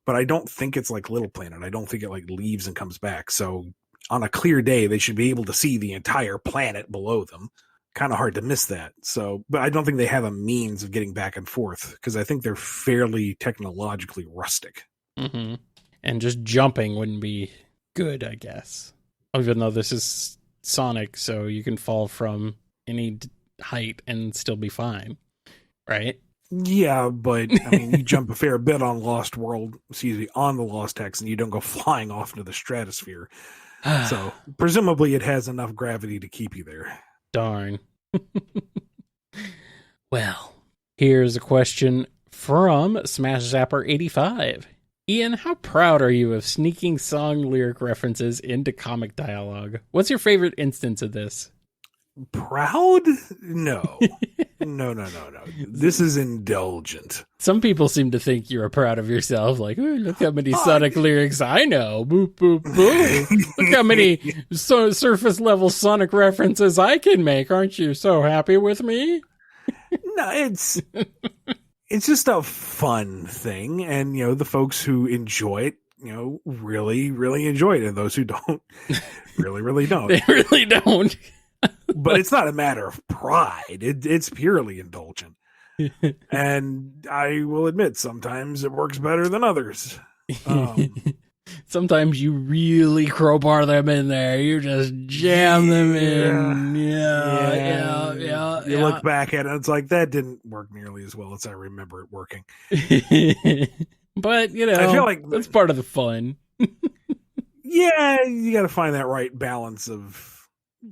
but I don't think it's like Little Planet. I don't think it like leaves and comes back. So on a clear day, they should be able to see the entire planet below them. Kind of hard to miss that. So, but I don't think they have a means of getting back and forth because I think they're fairly technologically rustic. Mm-hmm. And just jumping wouldn't be good, I guess. Even though this is Sonic, so you can fall from any height and still be fine, right? Yeah, but I mean, you jump a fair bit on on the Lost Text, and you don't go flying off into the stratosphere. So presumably it has enough gravity to keep you there. Darn. Well, here's a question from Smash Zapper 85. Ian, how proud are you of sneaking song lyric references into comic dialogue? What's your favorite instance of this? Proud? No. No. This is indulgent. Some people seem to think you're proud of yourself. Like, oh, look how many Sonic lyrics I know. Boop, boop, boop. Look how many surface level Sonic references I can make. Aren't you so happy with me? No, it's just a fun thing. And, the folks who enjoy it, really, really enjoy it. And those who don't, really, really don't. They really don't. But it's not a matter of pride. It's purely indulgent. And I will admit, sometimes it works better than others. Sometimes you really crowbar them in there. You just jam them in. Yeah. You look back at it, it's like, that didn't work nearly as well as I remember it working. But, I feel like that's part of the fun. Yeah, you got to find that right balance of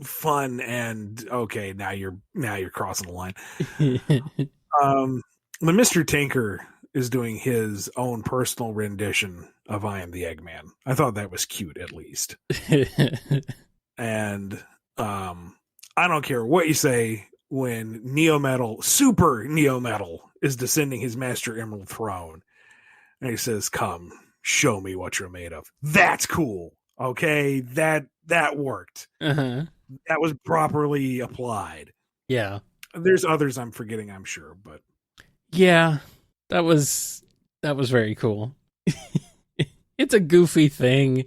fun and okay, now you're crossing the line. When Mr. Tinker is doing his own personal rendition of I Am the Eggman, I thought that was cute, at least. And I don't care what you say when Super Neo Metal is descending his Master Emerald throne, and he says, "Come, show me what you're made of." That's cool. Okay, that worked. Uh-huh. That was properly applied. Yeah. There's others I'm forgetting, I'm sure, but yeah, that was very cool. It's a goofy thing.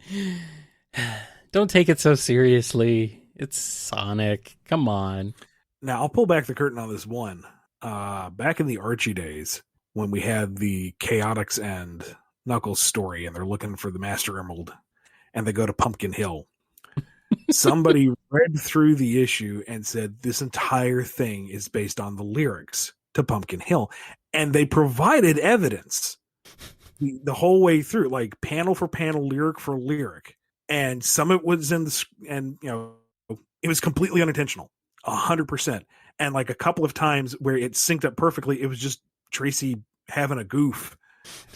Don't take it so seriously. It's Sonic. Come on. Now I'll pull back the curtain on this one. Back in the Archie days, when we had the Chaotix and Knuckles story, and they're looking for the Master Emerald, and they go to Pumpkin Hill. Somebody read through the issue and said this entire thing is based on the lyrics to Pumpkin Hill, and they provided evidence the whole way through, like panel for panel, lyric for lyric, and some of it was in the and it was completely unintentional, 100%, and like a couple of times where it synced up perfectly, it was just Tracy having a goof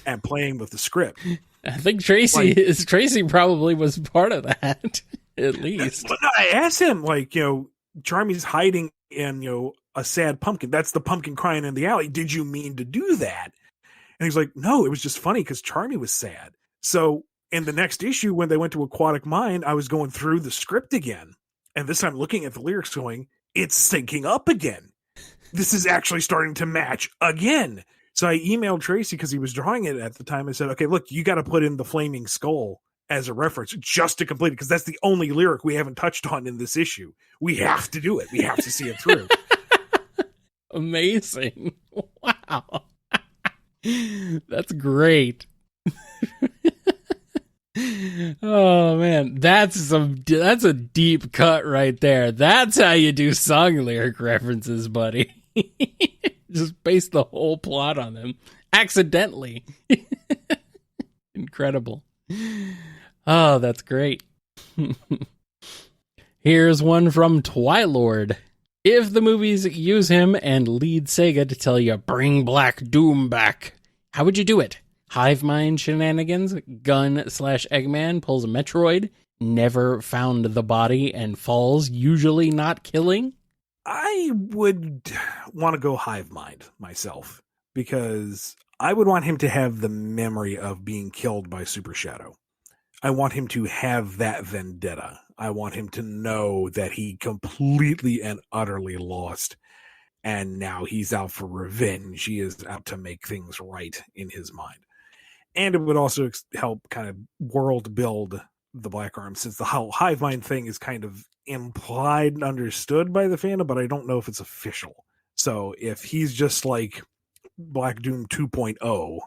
and playing with the script. I think Tracy probably was part of that. At least. But I asked him, like, Charmy's hiding in, a sad pumpkin. That's the pumpkin crying in the alley. Did you mean to do that? And he's like, no, it was just funny because Charmy was sad. So in the next issue, when they went to Aquatic Mine, I was going through the script again. And this time looking at the lyrics going, it's syncing up again. This is actually starting to match again. So I emailed Tracy because he was drawing it at the time. I said, okay, look, you got to put in the flaming skull as a reference just to complete it, because that's the only lyric we haven't touched on in this issue. We have to do it. We have to see it through. Amazing. Wow. That's great. Oh man, that's a deep cut right there. That's how you do song lyric references, buddy. Just base the whole plot on them accidentally. Incredible. Oh, that's great. Here's one from Twilord. If the movies use him and lead Sega to tell you, bring Black Doom back, how would you do it? Hive mind shenanigans, Gun/Eggman pulls a Metroid, never found the body and falls, usually not killing? I would want to go Hive mind myself, because I would want him to have the memory of being killed by Super Shadow. I want him to have that vendetta. I want him to know that he completely and utterly lost, and now he's out for revenge. He is out to make things right in his mind. And it would also help kind of world build the Black Arm, since the whole hive mind thing is kind of implied and understood by the fandom, but I don't know if it's official. So if he's just like Black Doom 2.0,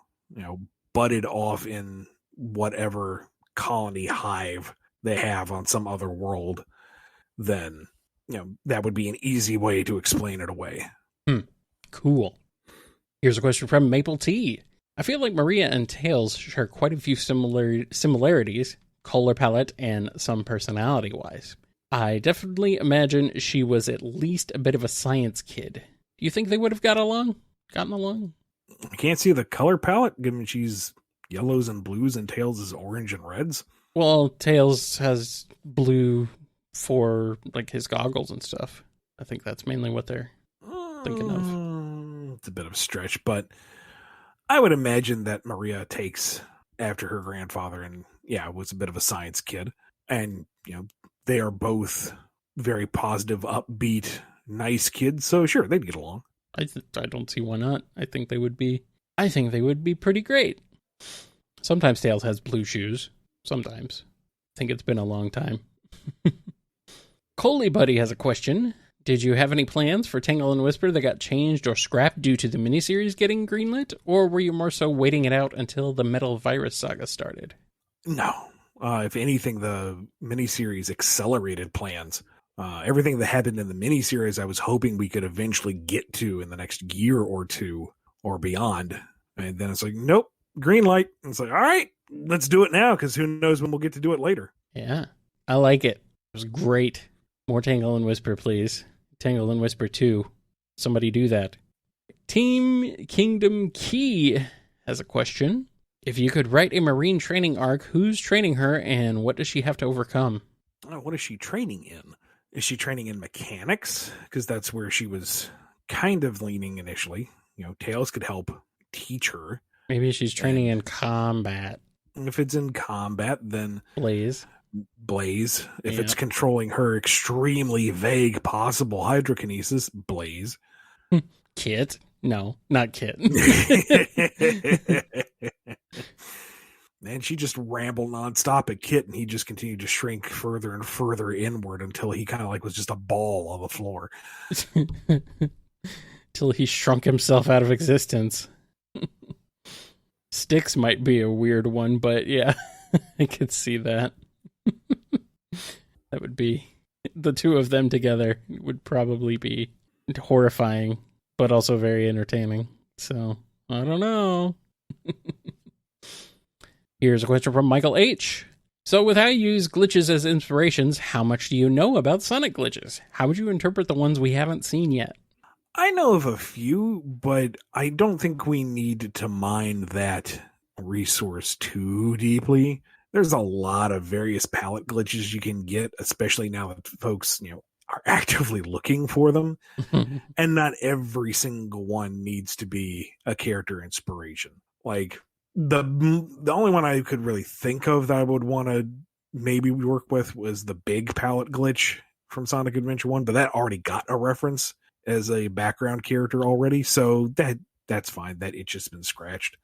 butted off in whatever colony hive they have on some other world, then that would be an easy way to explain it away. Cool. Here's a question from Maple T. I feel like Maria and Tails share quite a few similarities, color palette and some personality-wise. I definitely imagine she was at least a bit of a science kid. Do you think they would have gotten along? I can't see the color palette, given she's yellows and blues and Tails is orange and reds. Well, Tails has blue for like his goggles and stuff. I think that's mainly what they're thinking of. It's a bit of a stretch, but I would imagine that Maria takes after her grandfather and was a bit of a science kid. And, they are both very positive, upbeat, nice kids. So sure, they'd get along. I don't see why not. I think they would be pretty great. Sometimes Tails has blue shoes. Sometimes. I think it's been a long time. Coley Buddy has a question. Did you have any plans for Tangle and Whisper that got changed or scrapped due to the miniseries getting greenlit? Or were you more so waiting it out until the Metal Virus saga started? No. If anything, the miniseries accelerated plans. Everything that happened in the miniseries, I was hoping we could eventually get to in the next year or two or beyond. And then it's like, nope, green light. And it's like, all right, let's do it now, because who knows when we'll get to do it later. Yeah, I like it. It was great. More Tangle and Whisper, please. Tangle and Whisper 2. Somebody do that. Team Kingdom Key has a question. If you could write a Marine training arc, who's training her and what does she have to overcome? What is she training in? Is she training in mechanics? Because that's where she was kind of leaning initially. Tails could help teach her. Maybe she's training in combat. If it's in combat, then Blaze. If it's controlling her extremely vague possible hydrokinesis, Blaze. Kit. No, not Kit. And she just rambled nonstop at Kit, and he just continued to shrink further and further inward until he kind of was just a ball on the floor. Till he shrunk himself out of existence. Styx might be a weird one, but yeah, I could see that. That would be, the two of them together would probably be horrifying, but also very entertaining. So, I don't know. Here's a question from Michael H. So with how you use glitches as inspirations, how much do you know about Sonic glitches? How would you interpret the ones we haven't seen yet? I know of a few, but I don't think we need to mine that resource too deeply. There's a lot of various palette glitches you can get, especially now that folks, are actively looking for them. And not every single one needs to be a character inspiration. Like, the only one I could really think of that I would want to maybe work with was the big palette glitch from Sonic Adventure 1, but that already got a reference as a background character already, so that's fine. That itch has been scratched.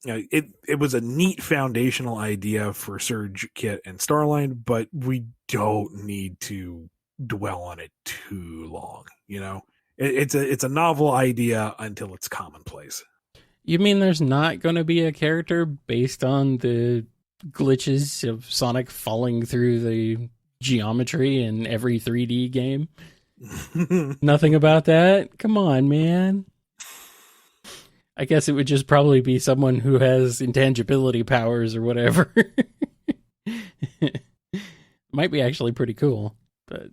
It was a neat foundational idea for Surge, Kit, and Starline, but we don't need to dwell on it too long. It's a novel idea until it's commonplace. You mean there's not going to be a character based on the glitches of Sonic falling through the geometry in every 3D game? Nothing about that? Come on, man. I guess it would just probably be someone who has intangibility powers or whatever. Might be actually pretty cool, but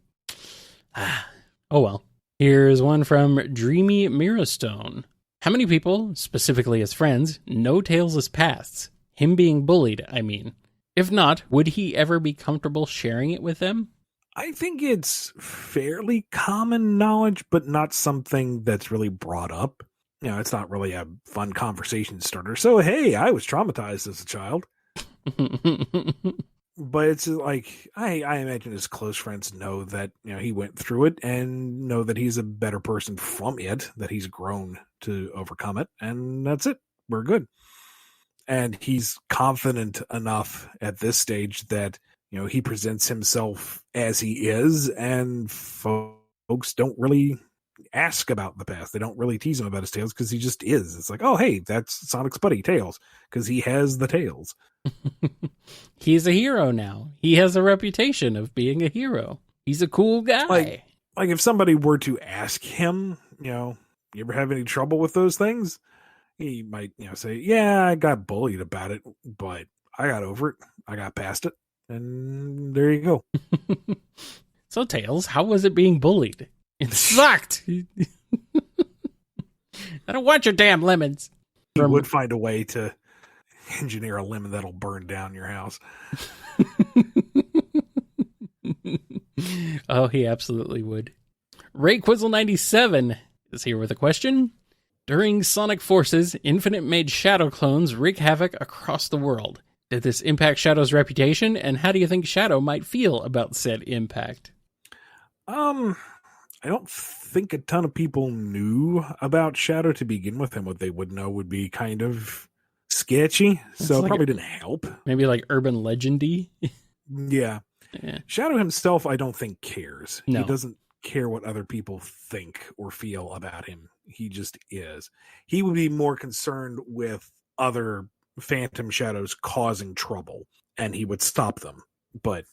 oh well. Here's one from Dreamy Mirrorstone. How many people, specifically his friends, know Tails' pasts? Him being bullied, I mean. If not, would he ever be comfortable sharing it with them? I think it's fairly common knowledge, but not something that's really brought up. It's not really a fun conversation starter. So, hey, I was traumatized as a child. But it's like, I imagine his close friends know that, he went through it and know that he's a better person from it, that he's grown to overcome it. And that's it. We're good. And he's confident enough at this stage that, he presents himself as he is, and folks don't really ask about the past. They don't really tease him about his tails because he just is. It's like, oh, hey, that's Sonic's buddy, Tails, because he has the tails. He's a hero now. He has a reputation of being a hero. He's a cool guy. Like if somebody were to ask him, you ever have any trouble with those things? He might, say, yeah, I got bullied about it, but I got over it. I got past it. And there you go. So, Tails, how was it being bullied? It sucked. I don't want your damn lemons. You would find a way to engineer a lemon that'll burn down your house. Oh, he absolutely would. Ray Quizzle97 is here with a question. During Sonic Forces, Infinite made Shadow clones wreak havoc across the world. Did this impact Shadow's reputation, and how do you think Shadow might feel about said impact? I don't think a ton of people knew about Shadow to begin with, and what they would know would be kind of sketchy, so it probably didn't help. Maybe like urban legendy? Yeah. Shadow himself, I don't think cares. No. He doesn't care what other people think or feel about him. He just is. He would be more concerned with other Phantom Shadows causing trouble, and he would stop them. But,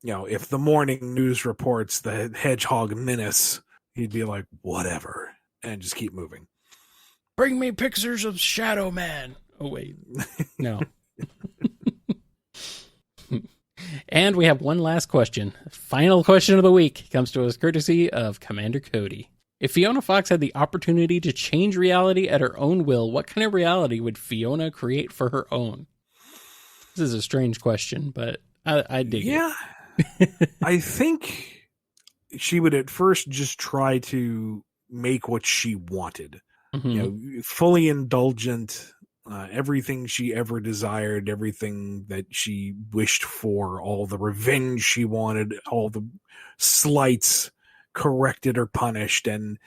if the morning news reports the Hedgehog menace, he'd be like, whatever, and just keep moving. Bring me pictures of Shadow Man. Oh, wait. No. And we have one last question. Final question of the week comes to us courtesy of Commander Cody. If Fiona Fox had the opportunity to change reality at her own will, what kind of reality would Fiona create for her own? This is a strange question, but I dig it. I think she would at first just try to make what she wanted. Mm-hmm. Fully indulgent, everything she ever desired, everything that she wished for, all the revenge she wanted, all the slights corrected or punished. And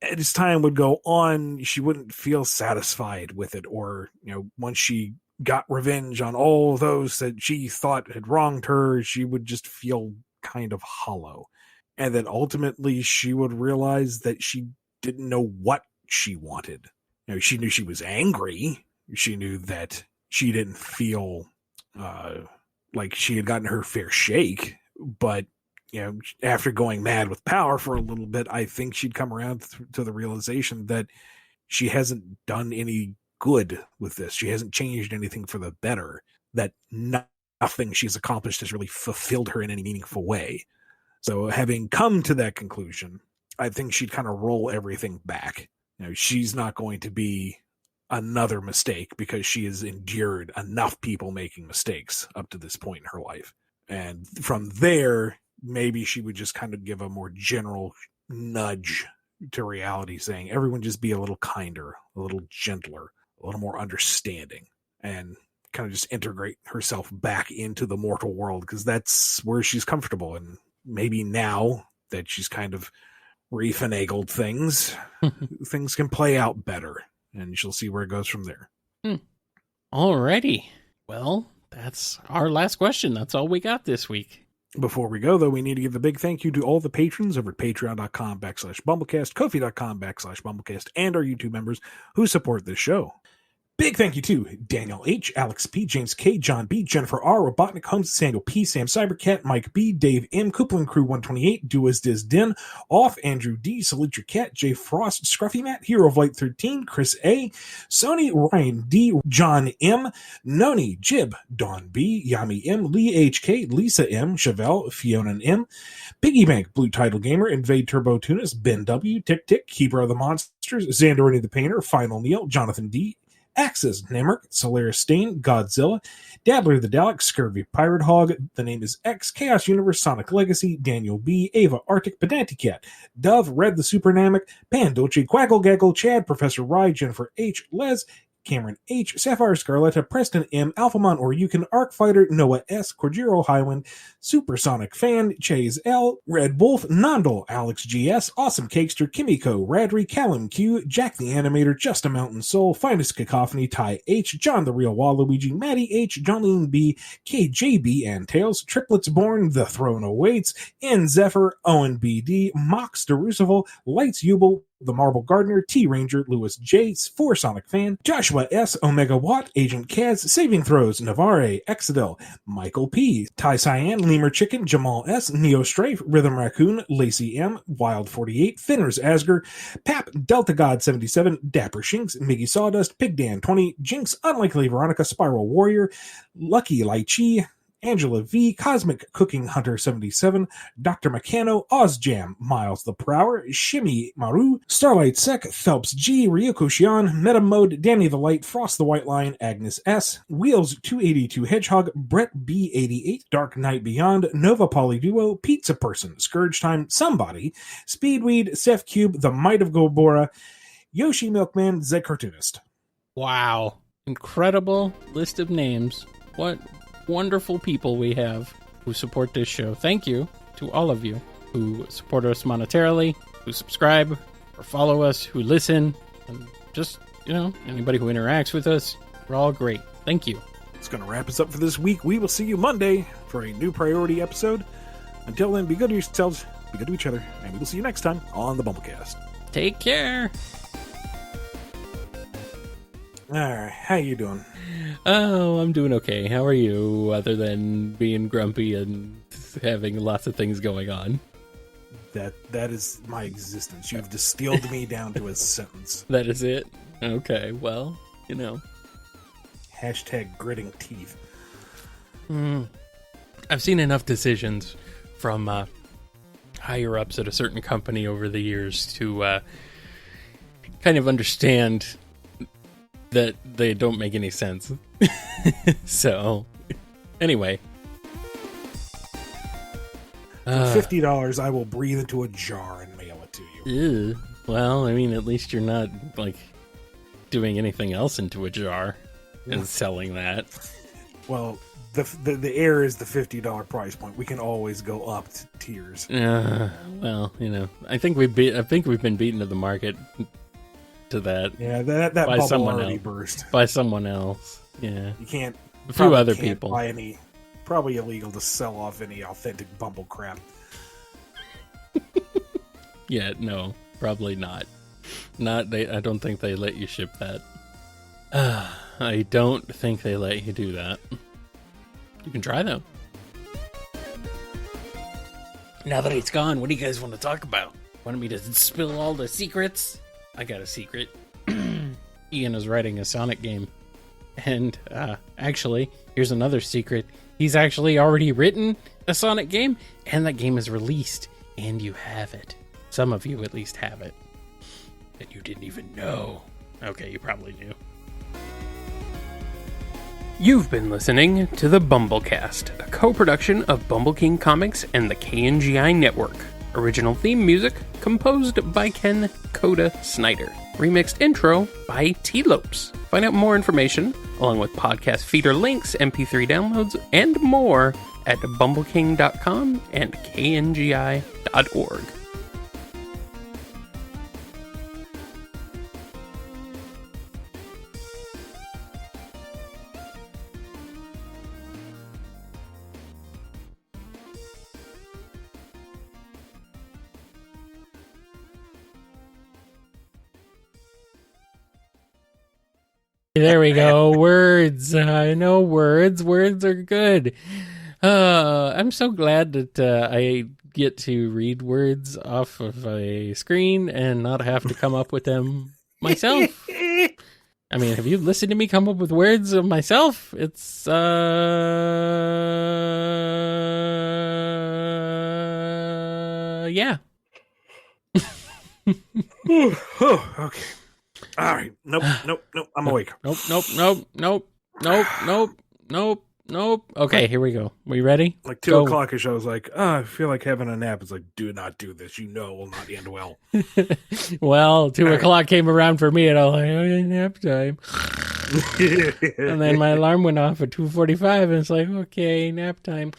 as time would go on, she wouldn't feel satisfied with it. Or, once she got revenge on all those that she thought had wronged her, she would just feel kind of hollow. And then ultimately she would realize that she didn't know what she wanted. She knew she was angry. She knew that she didn't feel like she had gotten her fair shake. But, after going mad with power for a little bit, I think she'd come around to the realization that she hasn't done any good with this. She hasn't changed anything for the better. That nothing she's accomplished has really fulfilled her in any meaningful way. So having come to that conclusion, I think she'd kind of roll everything back. She's not going to be another mistake because she has endured enough people making mistakes up to this point in her life. And from there, maybe she would just kind of give a more general nudge to reality, saying everyone just be a little kinder, a little gentler, a little more understanding, and kind of just integrate herself back into the mortal world, because that's where she's comfortable. And maybe now that she's kind of refinagled things, things can play out better, and she'll see where it goes from there. Alrighty. Well, that's our last question. That's all we got this week. Before we go, though, we need to give a big thank you to all the patrons over at patreon.com/BumbleKast, Ko-fi.com/BumbleKast, and our YouTube members who support this show. Big thank you to Daniel H., Alex P., James K., John B., Jennifer R., Robotnik, Holmes, Samuel P., Sam Cybercat, Mike B., Dave M., Coupling Crew 128, Duas Diz Din, Off, Andrew D., Salute Your Cat, Jay Frost, Scruffy Matt, Hero of Light 13, Chris A., Sony, Ryan D., John M., Noni, Jib, Dawn B., Yami M., Lee H.K., Lisa M., Chevelle, Fiona M., Piggy Bank, Blue Title Gamer, Invade Turbo Tunis, Ben W., Tick Tick, Keeper of the Monsters, Xandorini the Painter, Final Neil, Jonathan D., Axis, Nemric, Solaris Stain, Godzilla, Dabbler the Dalek, Scurvy Pirate Hog, The Name is X, Chaos Universe, Sonic Legacy, Daniel B, Ava Arctic, Pedanticat, Dove, Red the Supernamic, Pan Dolce, Quaggle Gaggle, Chad, Professor Rye, Jennifer H, Les, Cameron H., Sapphire Scarletta, Preston M., Alphamon or Yukon, Arc Fighter, Noah S., Cordero Highwind, Supersonic Fan, Chase L., Red Wolf, Nondal, Alex GS, Awesome Cakester, Kimiko, Radry, Callum Q, Jack the Animator, Just a Mountain Soul, Finest Cacophony, Ty H., John the Real Waluigi, Maddie H., Johnline B., KJB and Tails, Triplets Born, The Throne Awaits, N. Zephyr, Owen BD, Mox DeRussell, Lights Ubel, The Marble Gardener, T Ranger, Lewis J, Four Sonic Fan, Joshua S, Omega Watt, Agent Kaz, Saving Throws, Navarre, Exadel, Michael P, Ty Cyan, Lemur Chicken, Jamal S, Neo Strafe, Rhythm Raccoon, Lacey M, Wild 48, Finners Asger, Pap, Delta God 77, Dapper Shinks, Miggy Sawdust, Pig Dan 20, Jinx, Unlikely Veronica, Spiral Warrior, Lucky Lychee, Angela V, Cosmic Cooking Hunter 77, Dr. Meccano, Ozjam, Miles the Prower, Shimmy Maru, Starlight Sec, Phelps G, Ryoko Shion, Meta Mode, Danny the Light, Frost the White Line, Agnes S, Wheels 282 Hedgehog, Brett B88, Dark Knight Beyond, Nova Polyduo, Pizza Person, Scourge Time, Somebody, Speedweed, Seth Cube, The Might of Gobora, Yoshi Milkman, Zed Cartoonist. Wow. Incredible list of names. What wonderful people we have who support this show. Thank you to all of you who support us monetarily, who subscribe or follow us, who listen, and just, anybody who interacts with us. We're all great. Thank you. It's going to wrap us up for this week. We will see you Monday for a new priority episode. Until then, be good to yourselves, be good to each other, and we will see you next time on the BumbleKast. Take care. All right, how you doing? Oh, I'm doing okay. How are you, other than being grumpy and having lots of things going on? That is my existence. You've distilled me down to a sentence. That is it? Okay, well, Hashtag gritting teeth. I've seen enough decisions from higher-ups at a certain company over the years to kind of understand that they don't make any sense. So, anyway. For $50, I will breathe into a jar and mail it to you. Ew. Well, I mean, at least you're not, doing anything else into a jar and selling that. Well, the air is the $50 price point. We can always go up to tiers. Well, I think we've been beaten to the market to that. Yeah, that by bubble someone already else. burst. By someone else. Yeah. You can't. A few other people. Buy any. Probably illegal to sell off any authentic Bumble crap. Yeah, no, probably not. I don't think they let you ship that. I don't think they let you do that. You can try though. Now that it's gone, what do you guys want to talk about? Want me to spill all the secrets? I got a secret. Ian is writing a Sonic game. And, actually, here's another secret. He's actually already written a Sonic game, and that game is released, and you have it. Some of you at least have it. That you didn't even know. Okay, you probably knew. You've been listening to the BumbleKast, a co-production of Bumble King Comics and the KNGI Network. Original theme music composed by Ken Coda Snyder. Remixed intro by T-Lopes. Find out more information, along with podcast feeder links, MP3 downloads, and more at bumbleking.com and kngi.org. There we go. Words. I know words. Words are good. I'm so glad that I get to read words off of a screen and not have to come up with them myself. I mean, have you listened to me come up with words of myself? It's, yeah. Okay. All right. Nope. I'm awake. Nope. Okay, here we go. We ready? Like 2 o'clock-ish, I was like, I feel like having a nap. It's like, do not do this. It will not end well. Well, 2 o'clock came around for me, and I was like, nap time. And then my alarm went off at 2:45, and it's like, okay, nap time.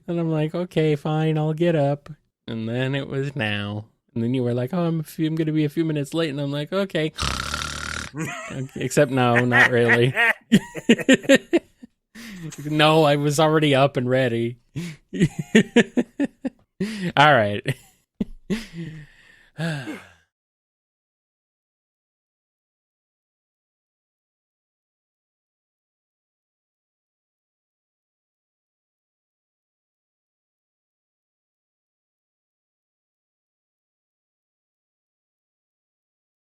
And I'm like, okay, fine, I'll get up. And then it was now. And then you were like, oh, I'm going to be a few minutes late. And I'm like, okay. Except no, not really. No, I was already up and ready. All right.